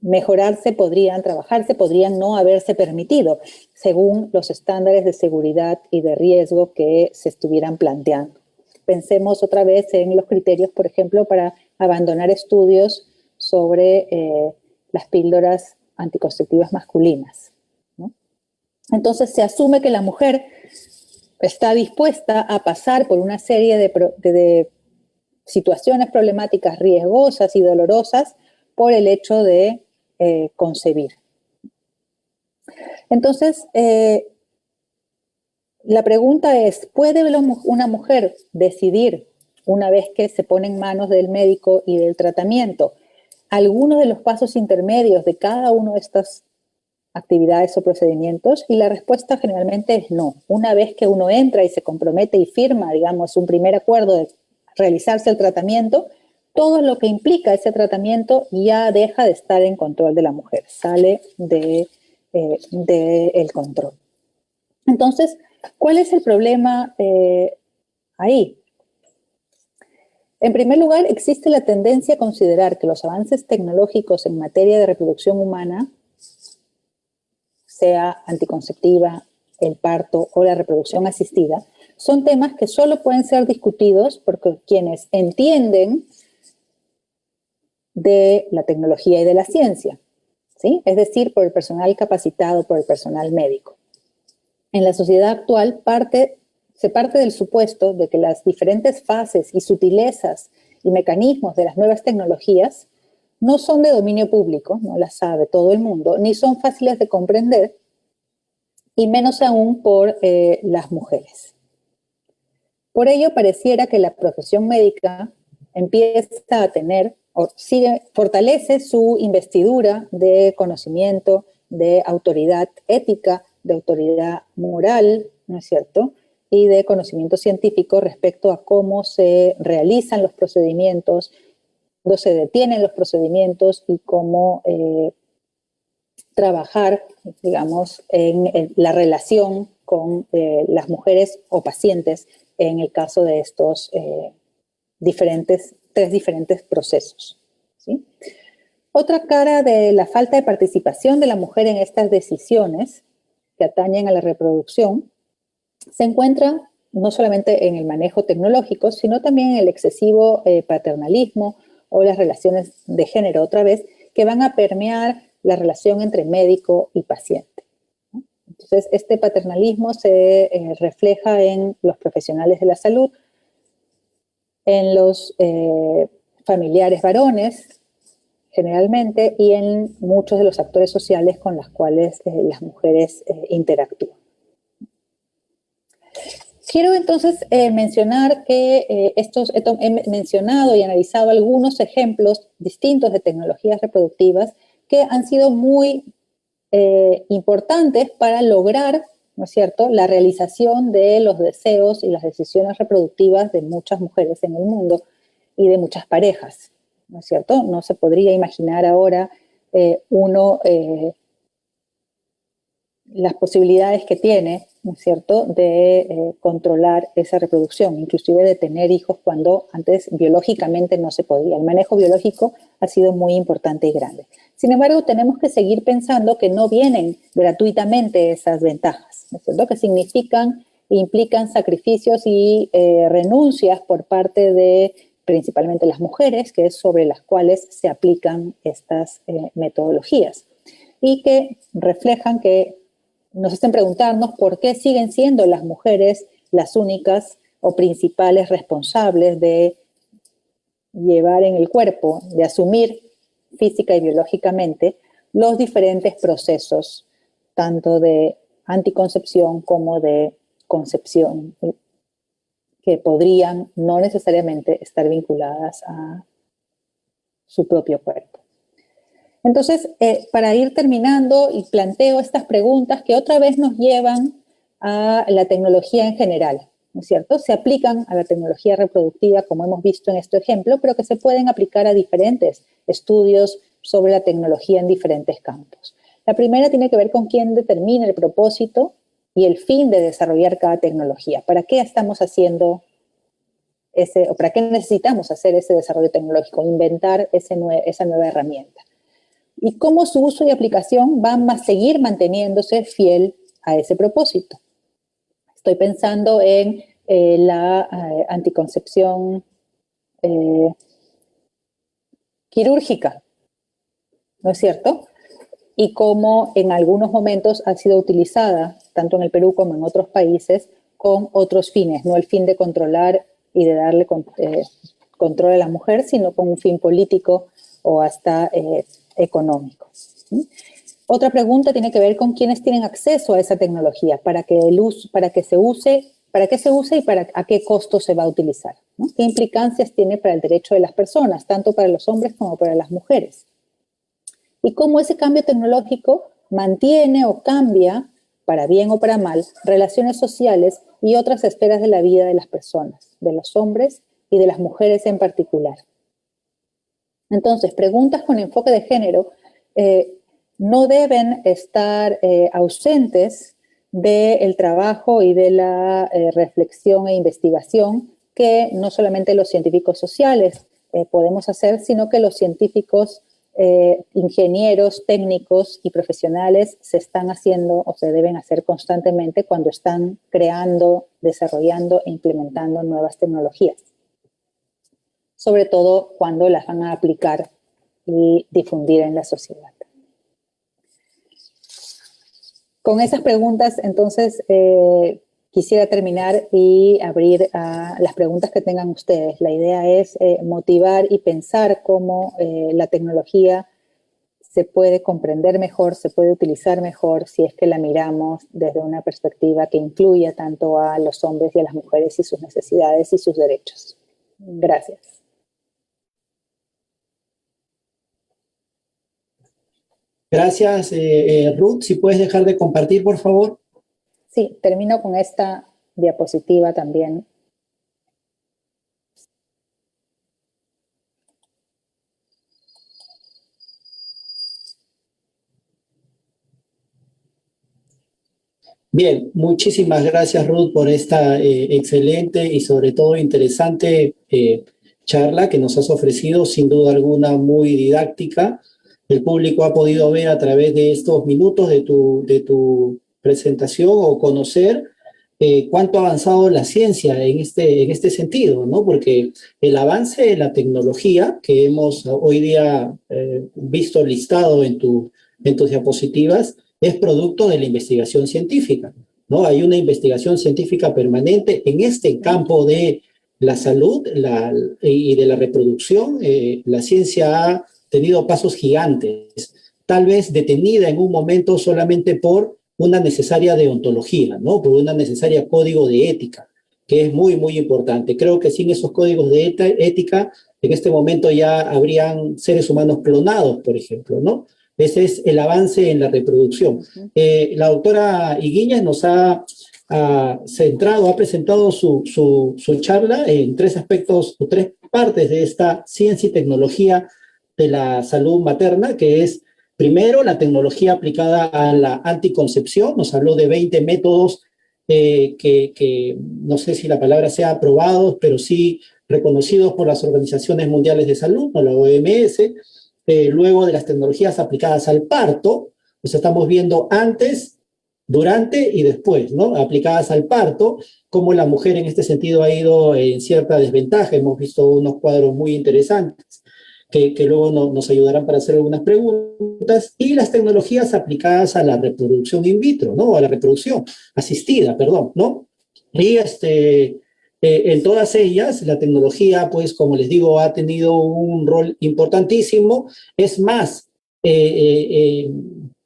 mejorarse, podrían trabajarse, podrían no haberse permitido, según los estándares de seguridad y de riesgo que se estuvieran planteando. Pensemos otra vez en los criterios, por ejemplo, para abandonar estudios sobre las píldoras anticonceptivas masculinas, ¿no? Entonces se asume que la mujer está dispuesta a pasar por una serie de situaciones problemáticas riesgosas y dolorosas por el hecho de concebir. Entonces, la pregunta es, ¿puede una mujer decidir, una vez que se pone en manos del médico y del tratamiento, algunos de los pasos intermedios de cada una de estas actividades o procedimientos? Y la respuesta generalmente es no. Una vez que uno entra y se compromete y firma, digamos, un primer acuerdo de realizarse el tratamiento, todo lo que implica ese tratamiento ya deja de estar en control de la mujer, sale del control. Entonces, ¿cuál es el problema ahí? En primer lugar, existe la tendencia a considerar que los avances tecnológicos en materia de reproducción humana, sea anticonceptiva, el parto o la reproducción asistida, son temas que solo pueden ser discutidos por quienes entienden de la tecnología y de la ciencia, ¿sí? Es decir, por el personal capacitado, por el personal médico. En la sociedad actual se parte del supuesto de que las diferentes fases y sutilezas y mecanismos de las nuevas tecnologías no son de dominio público, no las sabe todo el mundo, ni son fáciles de comprender, y menos aún por las mujeres. Por ello, pareciera que la profesión médica empieza a tener, o fortalece su investidura de conocimiento, de autoridad ética, de autoridad moral, ¿no es cierto?, y de conocimiento científico respecto a cómo se realizan los procedimientos, cómo se detienen los procedimientos y cómo trabajar, digamos, en la relación con las mujeres o pacientes en el caso de estos tres diferentes procesos, ¿sí? Otra cara de la falta de participación de la mujer en estas decisiones que atañen a la reproducción se encuentra no solamente en el manejo tecnológico, sino también en el excesivo paternalismo o las relaciones de género, otra vez, que van a permear la relación entre médico y paciente, ¿no? Entonces, este paternalismo se refleja en los profesionales de la salud, en los familiares varones, generalmente, y en muchos de los actores sociales con los cuales las mujeres interactúan. Quiero entonces mencionar que he mencionado y analizado algunos ejemplos distintos de tecnologías reproductivas que han sido muy importantes para lograr, ¿no es cierto?, la realización de los deseos y las decisiones reproductivas de muchas mujeres en el mundo y de muchas parejas, ¿no es cierto? No se podría imaginar ahora las posibilidades que tiene, ¿no es cierto?, de controlar esa reproducción, inclusive de tener hijos cuando antes biológicamente no se podía. El manejo biológico ha sido muy importante y grande. Sin embargo, tenemos que seguir pensando que no vienen gratuitamente esas ventajas, ¿no es cierto?, que significan e implican sacrificios y renuncias por parte de principalmente las mujeres, que es sobre las cuales se aplican estas metodologías, y que reflejan que nos hacen preguntarnos por qué siguen siendo las mujeres las únicas o principales responsables de llevar en el cuerpo, de asumir física y biológicamente los diferentes procesos, tanto de anticoncepción como de concepción, que podrían no necesariamente estar vinculadas a su propio cuerpo. Entonces, para ir terminando, y planteo estas preguntas que otra vez nos llevan a la tecnología en general, ¿no es cierto? Se aplican a la tecnología reproductiva, como hemos visto en este ejemplo, pero que se pueden aplicar a diferentes estudios sobre la tecnología en diferentes campos. La primera tiene que ver con quién determina el propósito y el fin de desarrollar cada tecnología. ¿Para qué estamos haciendo o para qué necesitamos hacer ese desarrollo tecnológico, inventar esa nueva herramienta? Y cómo su uso y aplicación van a seguir manteniéndose fiel a ese propósito. Estoy pensando en la anticoncepción quirúrgica, ¿no es cierto? Y cómo en algunos momentos ha sido utilizada, tanto en el Perú como en otros países, con otros fines, no el fin de controlar y de darle control a la mujer, sino con un fin político o hasta económico. ¿Sí? Otra pregunta tiene que ver con quiénes tienen acceso a esa tecnología, para qué se use y a qué costo se va a utilizar, ¿no? ¿Qué implicancias tiene para el derecho de las personas, tanto para los hombres como para las mujeres? Y cómo ese cambio tecnológico mantiene o cambia, para bien o para mal, relaciones sociales y otras esferas de la vida de las personas, de los hombres y de las mujeres en particular. Entonces, preguntas con enfoque de género no deben estar ausentes del trabajo y de la reflexión e investigación que no solamente los científicos sociales podemos hacer, sino que los científicos, ingenieros, técnicos y profesionales se están haciendo o se deben hacer constantemente cuando están creando, desarrollando e implementando nuevas tecnologías, sobre todo cuando las van a aplicar y difundir en la sociedad. Con esas preguntas, entonces, quisiera terminar y abrir a las preguntas que tengan ustedes. La idea es motivar y pensar cómo la tecnología se puede comprender mejor, se puede utilizar mejor si es que la miramos desde una perspectiva que incluya tanto a los hombres y a las mujeres y sus necesidades y sus derechos. Gracias. Gracias, Ruth. Si puedes dejar de compartir, por favor. Sí, termino con esta diapositiva también. Bien, muchísimas gracias, Ruth, por esta excelente y sobre todo interesante charla que nos has ofrecido, sin duda alguna muy didáctica. El público ha podido ver a través de estos minutos de tu presentación o conocer cuánto ha avanzado la ciencia en este sentido, ¿no? Porque el avance de la tecnología que hemos hoy día visto listado en tus diapositivas es producto de la investigación científica, ¿no? Hay una investigación científica permanente en este campo de la salud y de la reproducción. La ciencia ha tenido pasos gigantes, tal vez detenida en un momento solamente por una necesaria deontología, ¿no? Por una necesaria código de ética, que es muy, muy importante. Creo que sin esos códigos de ética, en este momento ya habrían seres humanos clonados, por ejemplo, ¿no? Ese es el avance en la reproducción. La doctora Higuíñez nos ha centrado, ha presentado su charla en tres aspectos o tres partes de esta ciencia y tecnología de la salud materna, que es primero la tecnología aplicada a la anticoncepción. Nos habló de 20 métodos que no sé si la palabra sea aprobados, pero sí reconocidos por las organizaciones mundiales de salud, o la OMS. Luego de las tecnologías aplicadas al parto, pues estamos viendo antes, durante y después, ¿no? Aplicadas al parto, cómo la mujer en este sentido ha ido en cierta desventaja. Hemos visto unos cuadros muy interesantes que luego nos ayudarán para hacer algunas preguntas, y las tecnologías aplicadas a la reproducción in vitro, ¿no? A la reproducción asistida, perdón, ¿no? Y en todas ellas, la tecnología, pues, como les digo, ha tenido un rol importantísimo. Es más,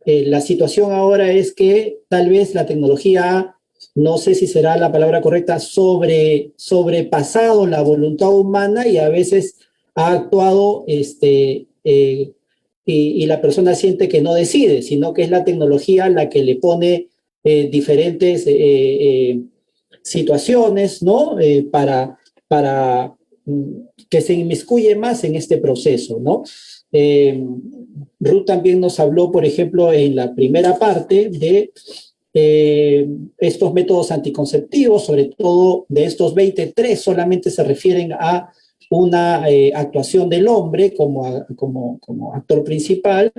la situación ahora es que tal vez la tecnología, no sé si será la palabra correcta, sobrepasado la voluntad humana y a veces ha actuado y la persona siente que no decide, sino que es la tecnología la que le pone diferentes situaciones, ¿no? Para que se inmiscuye más en este proceso, ¿no? Ruth también nos habló, por ejemplo, en la primera parte de estos métodos anticonceptivos, sobre todo de estos 23, solamente se refieren a una actuación del hombre como actor principal,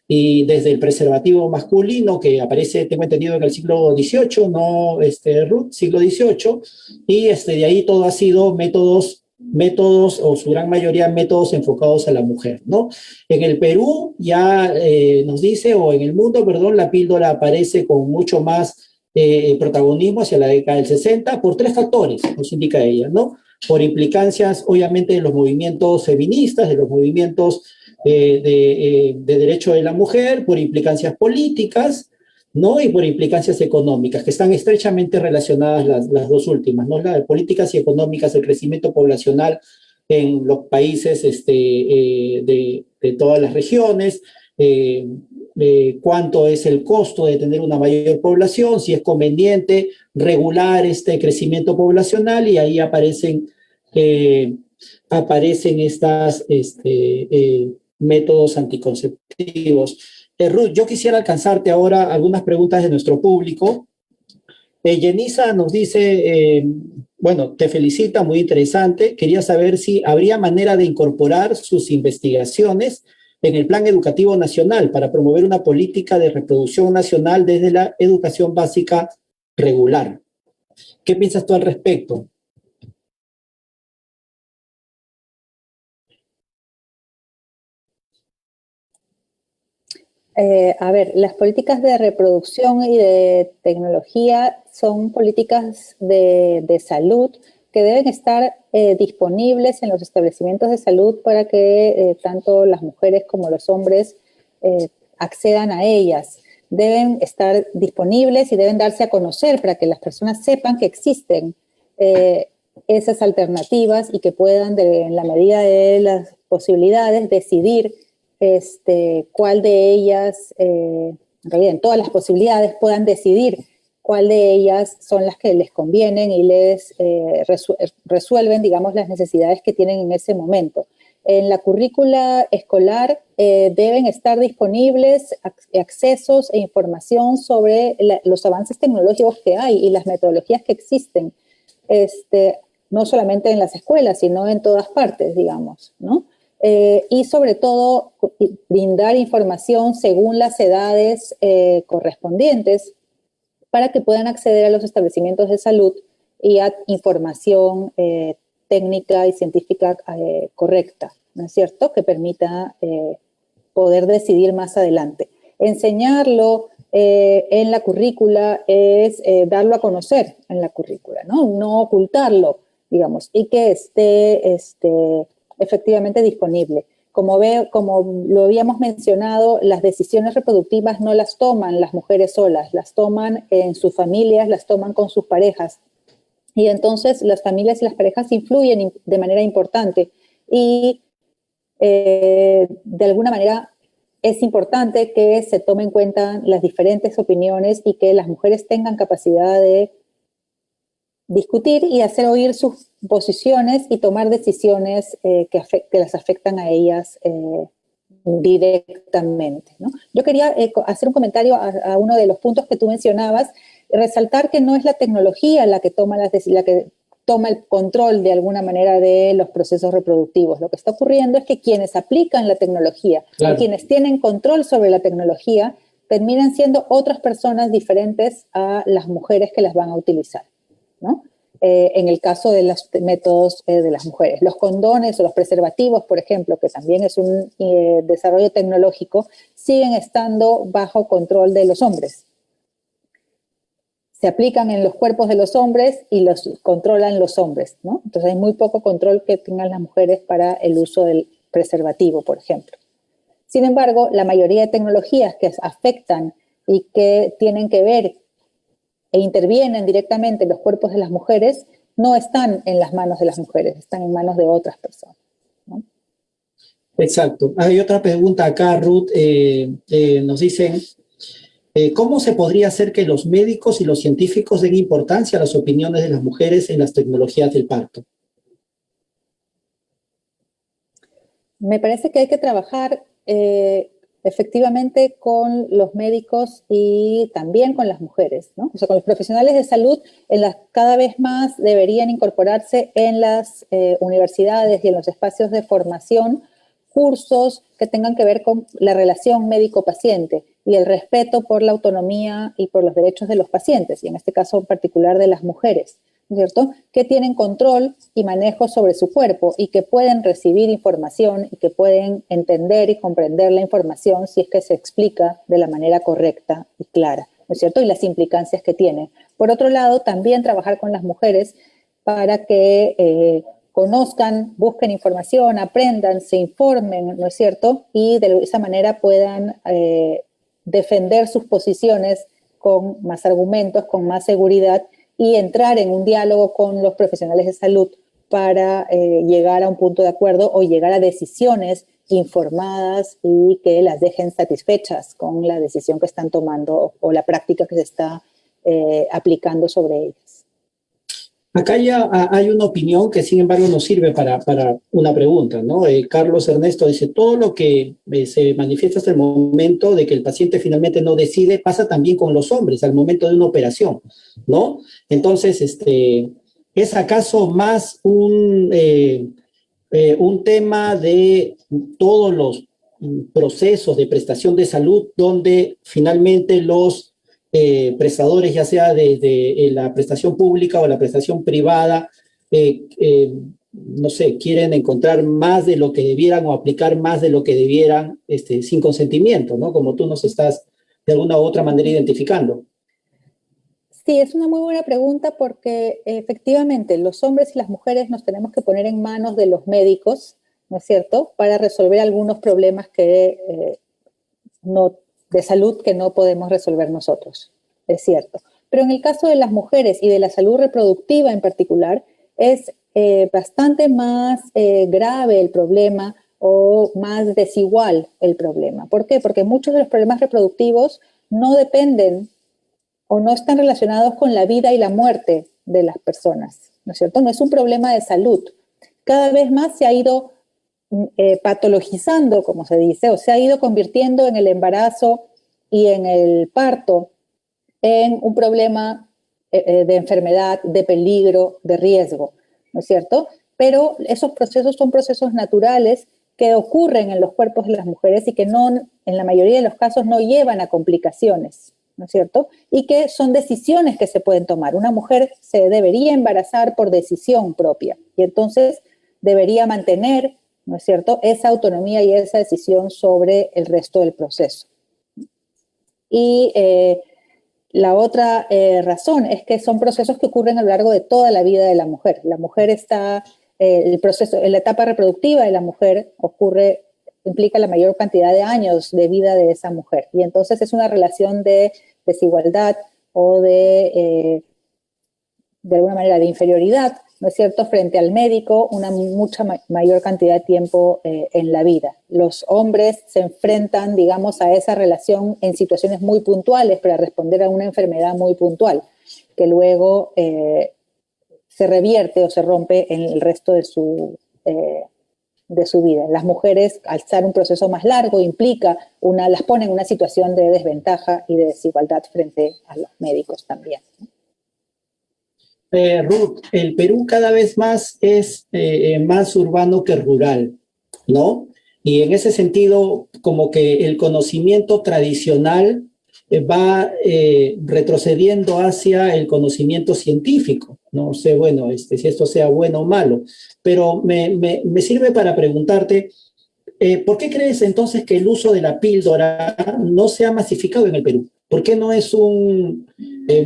y desde el preservativo masculino que aparece, tengo entendido, en el siglo XVIII, ¿no, Ruth? Siglo XVIII, y de ahí todo ha sido métodos, o su gran mayoría métodos enfocados a la mujer, ¿no? En el Perú ya nos dice, o en el mundo, perdón, la píldora aparece con mucho más protagonismo hacia la década del 60 por tres factores, nos indica ella, ¿no? Por implicancias, obviamente, de los movimientos feministas, de los movimientos de derecho de la mujer, por implicancias políticas, ¿no? Y por implicancias económicas, que están estrechamente relacionadas las dos últimas, ¿no? Las políticas y económicas, el crecimiento poblacional en los países de todas las regiones, cuánto es el costo de tener una mayor población, si es conveniente regular este crecimiento poblacional, y ahí aparecen estas métodos anticonceptivos. Ruth, yo quisiera alcanzarte ahora algunas preguntas de nuestro público. Yenisa nos dice, bueno, te felicita, muy interesante. Quería saber si habría manera de incorporar sus investigaciones en el Plan Educativo Nacional para promover una política de reproducción nacional desde la educación básica regular. ¿Qué piensas tú al respecto? A ver, las políticas de reproducción y de tecnología son políticas de salud que deben estar disponibles en los establecimientos de salud para que tanto las mujeres como los hombres accedan a ellas. Deben estar disponibles y deben darse a conocer para que las personas sepan que existen esas alternativas y que puedan, en la medida de las posibilidades, decidir cuál de ellas, en realidad en todas las posibilidades, puedan decidir cuál de ellas son las que les convienen y les resuelven, digamos, las necesidades que tienen en ese momento. En la currícula escolar deben estar disponibles accesos e información sobre los avances tecnológicos que hay y las metodologías que existen, no solamente en las escuelas, sino en todas partes, digamos, ¿no? Y sobre todo brindar información según las edades correspondientes para que puedan acceder a los establecimientos de salud y a información técnica y científica correcta, ¿no es cierto?, que permita poder decidir más adelante. Enseñarlo en la currícula es darlo a conocer en la currícula, ¿no? No ocultarlo, digamos, y que esté efectivamente disponible. Como lo habíamos mencionado, las decisiones reproductivas no las toman las mujeres solas, las toman en sus familias, las toman con sus parejas. Y entonces las familias y las parejas influyen de manera importante y de alguna manera es importante que se tomen en cuenta las diferentes opiniones y que las mujeres tengan capacidad de discutir y hacer oír sus posiciones y tomar decisiones que las afectan a ellas directamente, ¿no? Yo quería hacer un comentario a uno de los puntos que tú mencionabas, resaltar que no es la tecnología la que toma el control de alguna manera de los procesos reproductivos. Lo que está ocurriendo es que quienes aplican la tecnología, claro, quienes tienen control sobre la tecnología, terminan siendo otras personas diferentes a las mujeres que las van a utilizar, ¿no? En el caso de los métodos de las mujeres. Los condones o los preservativos, por ejemplo, que también es un desarrollo tecnológico, siguen estando bajo control de los hombres. Se aplican en los cuerpos de los hombres y los controlan los hombres, ¿no? Entonces hay muy poco control que tengan las mujeres para el uso del preservativo, por ejemplo. Sin embargo, la mayoría de tecnologías que afectan y que tienen que ver e intervienen directamente en los cuerpos de las mujeres, no están en las manos de las mujeres, están en manos de otras personas, ¿no? Exacto. Hay otra pregunta acá, Ruth. Nos dicen, ¿cómo se podría hacer que los médicos y los científicos den importancia a las opiniones de las mujeres en las tecnologías del parto? Me parece que hay que trabajar efectivamente con los médicos y también con las mujeres, ¿no? O sea, con los profesionales de salud, cada vez más deberían incorporarse en las universidades y en los espacios de formación cursos que tengan que ver con la relación médico-paciente y el respeto por la autonomía y por los derechos de los pacientes, y en este caso en particular de las mujeres, ¿cierto?, que tienen control y manejo sobre su cuerpo y que pueden recibir información y que pueden entender y comprender la información si es que se explica de la manera correcta y clara, ¿no es cierto?, y las implicancias que tiene. Por otro lado, también trabajar con las mujeres para que conozcan, busquen información, aprendan, se informen, ¿no es cierto?, y de esa manera puedan defender sus posiciones con más argumentos, con más seguridad, y entrar en un diálogo con los profesionales de salud para llegar a un punto de acuerdo o llegar a decisiones informadas y que las dejen satisfechas con la decisión que están tomando o la práctica que se está aplicando sobre ellas. Acá ya hay una opinión que sin embargo nos sirve para una pregunta, ¿no? Carlos Ernesto dice, todo lo que se manifiesta hasta el momento de que el paciente finalmente no decide, pasa también con los hombres al momento de una operación, ¿no? Entonces, ¿es acaso más un tema de todos los procesos de prestación de salud donde finalmente los prestadores, ya sea de la prestación pública o la prestación privada, no sé, quieren encontrar más de lo que debieran o aplicar más de lo que debieran sin consentimiento, ¿no? Como tú nos estás de alguna u otra manera identificando. Sí, es una muy buena pregunta porque efectivamente los hombres y las mujeres nos tenemos que poner en manos de los médicos, ¿no es cierto?, para resolver algunos problemas no, de salud que no podemos resolver nosotros, es cierto. Pero en el caso de las mujeres y de la salud reproductiva en particular, es bastante más grave el problema o más desigual el problema. ¿Por qué? Porque muchos de los problemas reproductivos no dependen o no están relacionados con la vida y la muerte de las personas, ¿no es cierto? No es un problema de salud. Cada vez más se ha ido patologizando, como se dice, o se ha ido convirtiendo en el embarazo y en el parto en un problema de enfermedad, de peligro, de riesgo, ¿no es cierto? Pero esos procesos son procesos naturales que ocurren en los cuerpos de las mujeres y que no, en la mayoría de los casos no llevan a complicaciones, ¿no es cierto? Y que son decisiones que se pueden tomar. Una mujer se debería embarazar por decisión propia y entonces debería mantener, ¿no es cierto?, esa autonomía y esa decisión sobre el resto del proceso. Y la otra razón es que son procesos que ocurren a lo largo de toda la vida de la mujer. La mujer está, el proceso, en la etapa reproductiva de la mujer implica la mayor cantidad de años de vida de esa mujer. Y entonces es una relación de desigualdad o de alguna manera de inferioridad, ¿no es cierto?, frente al médico, una mucha mayor cantidad de tiempo en la vida. Los hombres se enfrentan, digamos, a esa relación en situaciones muy puntuales para responder a una enfermedad muy puntual, que luego se revierte o se rompe en el resto de su vida. Las mujeres, al estar un proceso más largo, las pone en una situación de desventaja y de desigualdad frente a los médicos también. Ruth, el Perú cada vez más es más urbano que rural, ¿no? Y en ese sentido, como que el conocimiento tradicional va retrocediendo hacia el conocimiento científico. No sé, bueno, si esto sea bueno o malo, pero me sirve para preguntarte, ¿por qué crees entonces que el uso de la píldora no se ha masificado en el Perú? ¿Por qué no es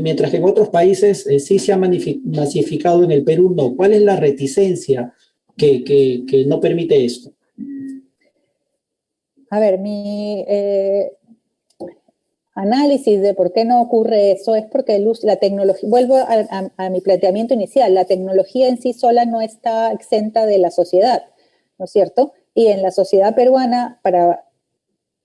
mientras que en otros países sí se ha masificado, en el Perú no? ¿Cuál es la reticencia que no permite esto? A ver, mi análisis de por qué no ocurre eso es porque la tecnología, vuelvo a mi planteamiento inicial, la tecnología en sí sola no está exenta de la sociedad, ¿no es cierto? Y en la sociedad peruana,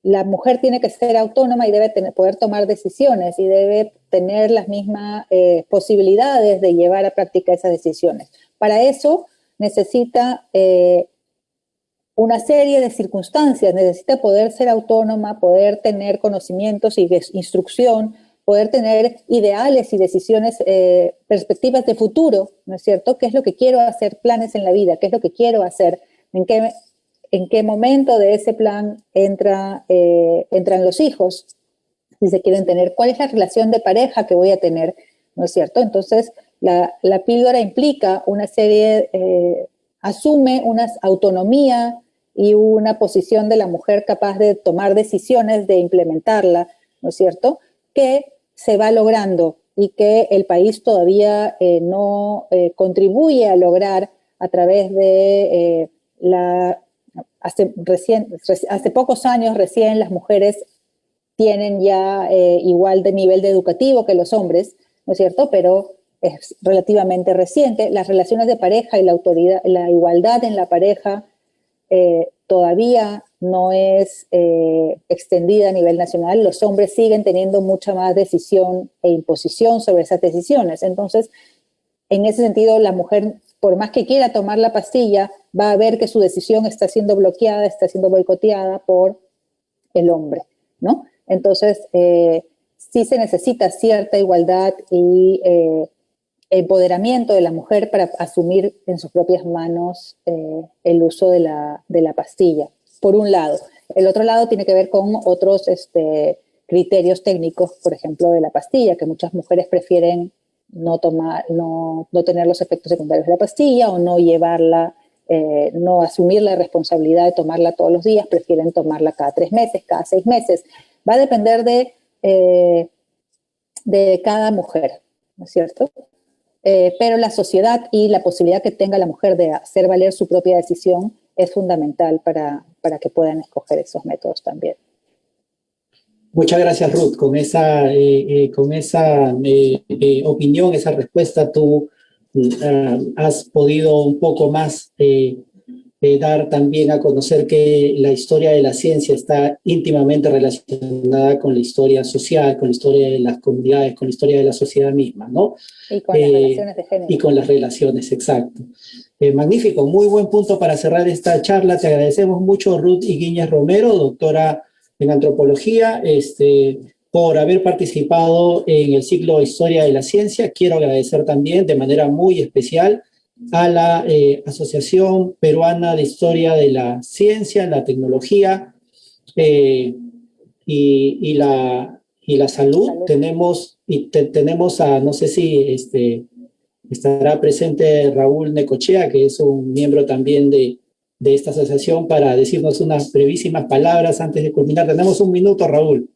la mujer tiene que ser autónoma y debe poder tomar decisiones y debe tener las mismas posibilidades de llevar a práctica esas decisiones. Para eso necesita una serie de circunstancias, necesita poder ser autónoma, poder tener conocimientos y instrucción, poder tener ideales y decisiones, perspectivas de futuro, ¿no es cierto? ¿Qué es lo que quiero hacer? Planes en la vida, ¿qué es lo que quiero hacer? ¿En qué momento de ese plan entran los hijos? Si se quieren tener, ¿cuál es la relación de pareja que voy a tener? ¿No es cierto? Entonces, la píldora implica una serie, asume una autonomía y una posición de la mujer capaz de tomar decisiones, de implementarla, ¿no es cierto?, que se va logrando y que el país todavía no contribuye a lograr a través de hace pocos años recién las mujeres tienen ya igual de nivel de educativo que los hombres, ¿no es cierto?, pero es relativamente reciente. Las relaciones de pareja y la igualdad en la pareja todavía no es extendida a nivel nacional. Los hombres siguen teniendo mucha más decisión e imposición sobre esas decisiones. Entonces, en ese sentido, la mujer, por más que quiera tomar la pastilla, va a ver que su decisión está siendo bloqueada, está siendo boicoteada por el hombre, ¿no? Entonces, sí se necesita cierta igualdad y empoderamiento de la mujer para asumir en sus propias manos el uso de la pastilla, por un lado. El otro lado tiene que ver con otros criterios técnicos, por ejemplo, de la pastilla, que muchas mujeres prefieren no tener los efectos secundarios de la pastilla o no llevarla, no asumir la responsabilidad de tomarla todos los días, prefieren tomarla cada 3 meses, cada 6 meses. Va a depender de cada mujer. ¿no es cierto? Pero la sociedad y la posibilidad que tenga la mujer de hacer valer su propia decisión es fundamental para que puedan escoger esos métodos también. Muchas gracias, Ruth. Con esa opinión, esa respuesta, tú has podido un poco más dar también a conocer que la historia de la ciencia está íntimamente relacionada con la historia social, con la historia de las comunidades, con la historia de la sociedad misma, ¿no? Y con las relaciones de género. Y con las relaciones, exacto. Magnífico, muy buen punto para cerrar esta charla. Te agradecemos mucho, Ruth Higuíñez Romero, doctora en antropología, por haber participado en el ciclo Historia de la Ciencia. Quiero agradecer también de manera muy especial a la Asociación Peruana de Historia de la Ciencia, la Tecnología y la Salud. Tenemos a, no sé si estará presente Raúl Necochea, que es un miembro también de esta asociación, para decirnos unas brevísimas palabras antes de culminar. Tenemos un minuto, Raúl.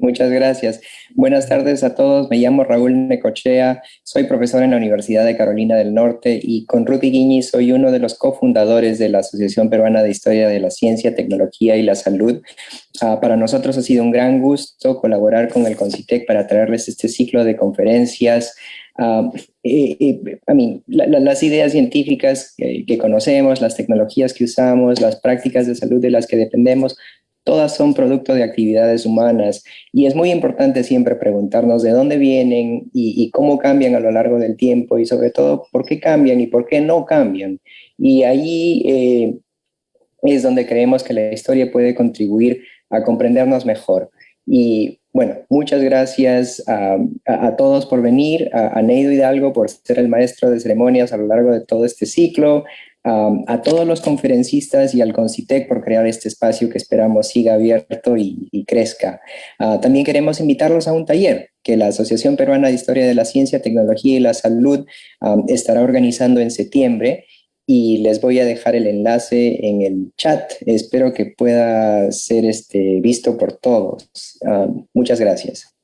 Muchas gracias. Buenas tardes a todos. Me llamo Raúl Necochea, soy profesor en la Universidad de Carolina del Norte y con Ruth Higuíñez soy uno de los cofundadores de la Asociación Peruana de Historia de la Ciencia, Tecnología y la Salud. Para nosotros ha sido un gran gusto colaborar con el CONCITEC para traerles este ciclo de conferencias. Las ideas científicas que conocemos, las tecnologías que usamos, las prácticas de salud de las que dependemos, todas son producto de actividades humanas y es muy importante siempre preguntarnos de dónde vienen y cómo cambian a lo largo del tiempo y sobre todo por qué cambian y por qué no cambian. Y ahí es donde creemos que la historia puede contribuir a comprendernos mejor. Y bueno, muchas gracias a todos por venir, a Neido Hidalgo por ser el maestro de ceremonias a lo largo de todo este ciclo, a todos los conferencistas y al CONCITEC por crear este espacio que esperamos siga abierto y crezca. También queremos invitarlos a un taller que la Asociación Peruana de Historia de la Ciencia, Tecnología y la Salud estará organizando en septiembre y les voy a dejar el enlace en el chat. Espero que pueda ser visto por todos. Muchas gracias.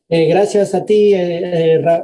Gracias a ti,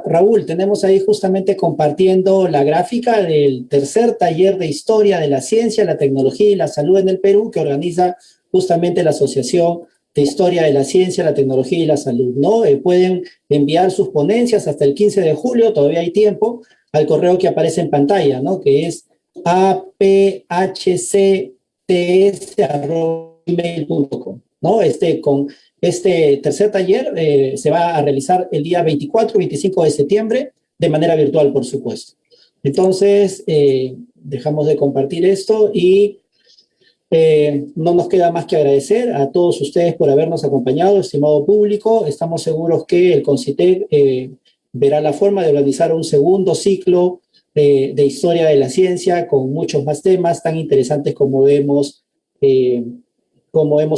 Raúl. Tenemos ahí justamente compartiendo la gráfica del tercer taller de Historia de la Ciencia, la Tecnología y la Salud en el Perú, que organiza justamente la Asociación de Historia de la Ciencia, la Tecnología y la Salud, ¿no? Pueden enviar sus ponencias hasta el 15 de julio, todavía hay tiempo, al correo que aparece en pantalla, ¿no? Que es aphcts@gmail.com, ¿no? Con este tercer taller se va a realizar el día 24 y 25 de septiembre de manera virtual, por supuesto. Entonces, dejamos de compartir esto y no nos queda más que agradecer a todos ustedes por habernos acompañado, estimado público. Estamos seguros que el CONCITEC verá la forma de organizar un segundo ciclo de historia de la ciencia con muchos más temas tan interesantes como hemos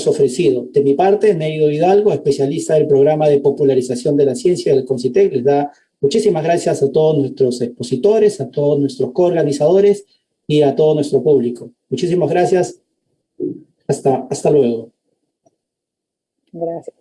ofrecido. De mi parte, Neido Hidalgo, especialista del programa de popularización de la ciencia del CONCITEC, les da muchísimas gracias a todos nuestros expositores, a todos nuestros coorganizadores y a todo nuestro público. Muchísimas gracias. Hasta luego. Gracias.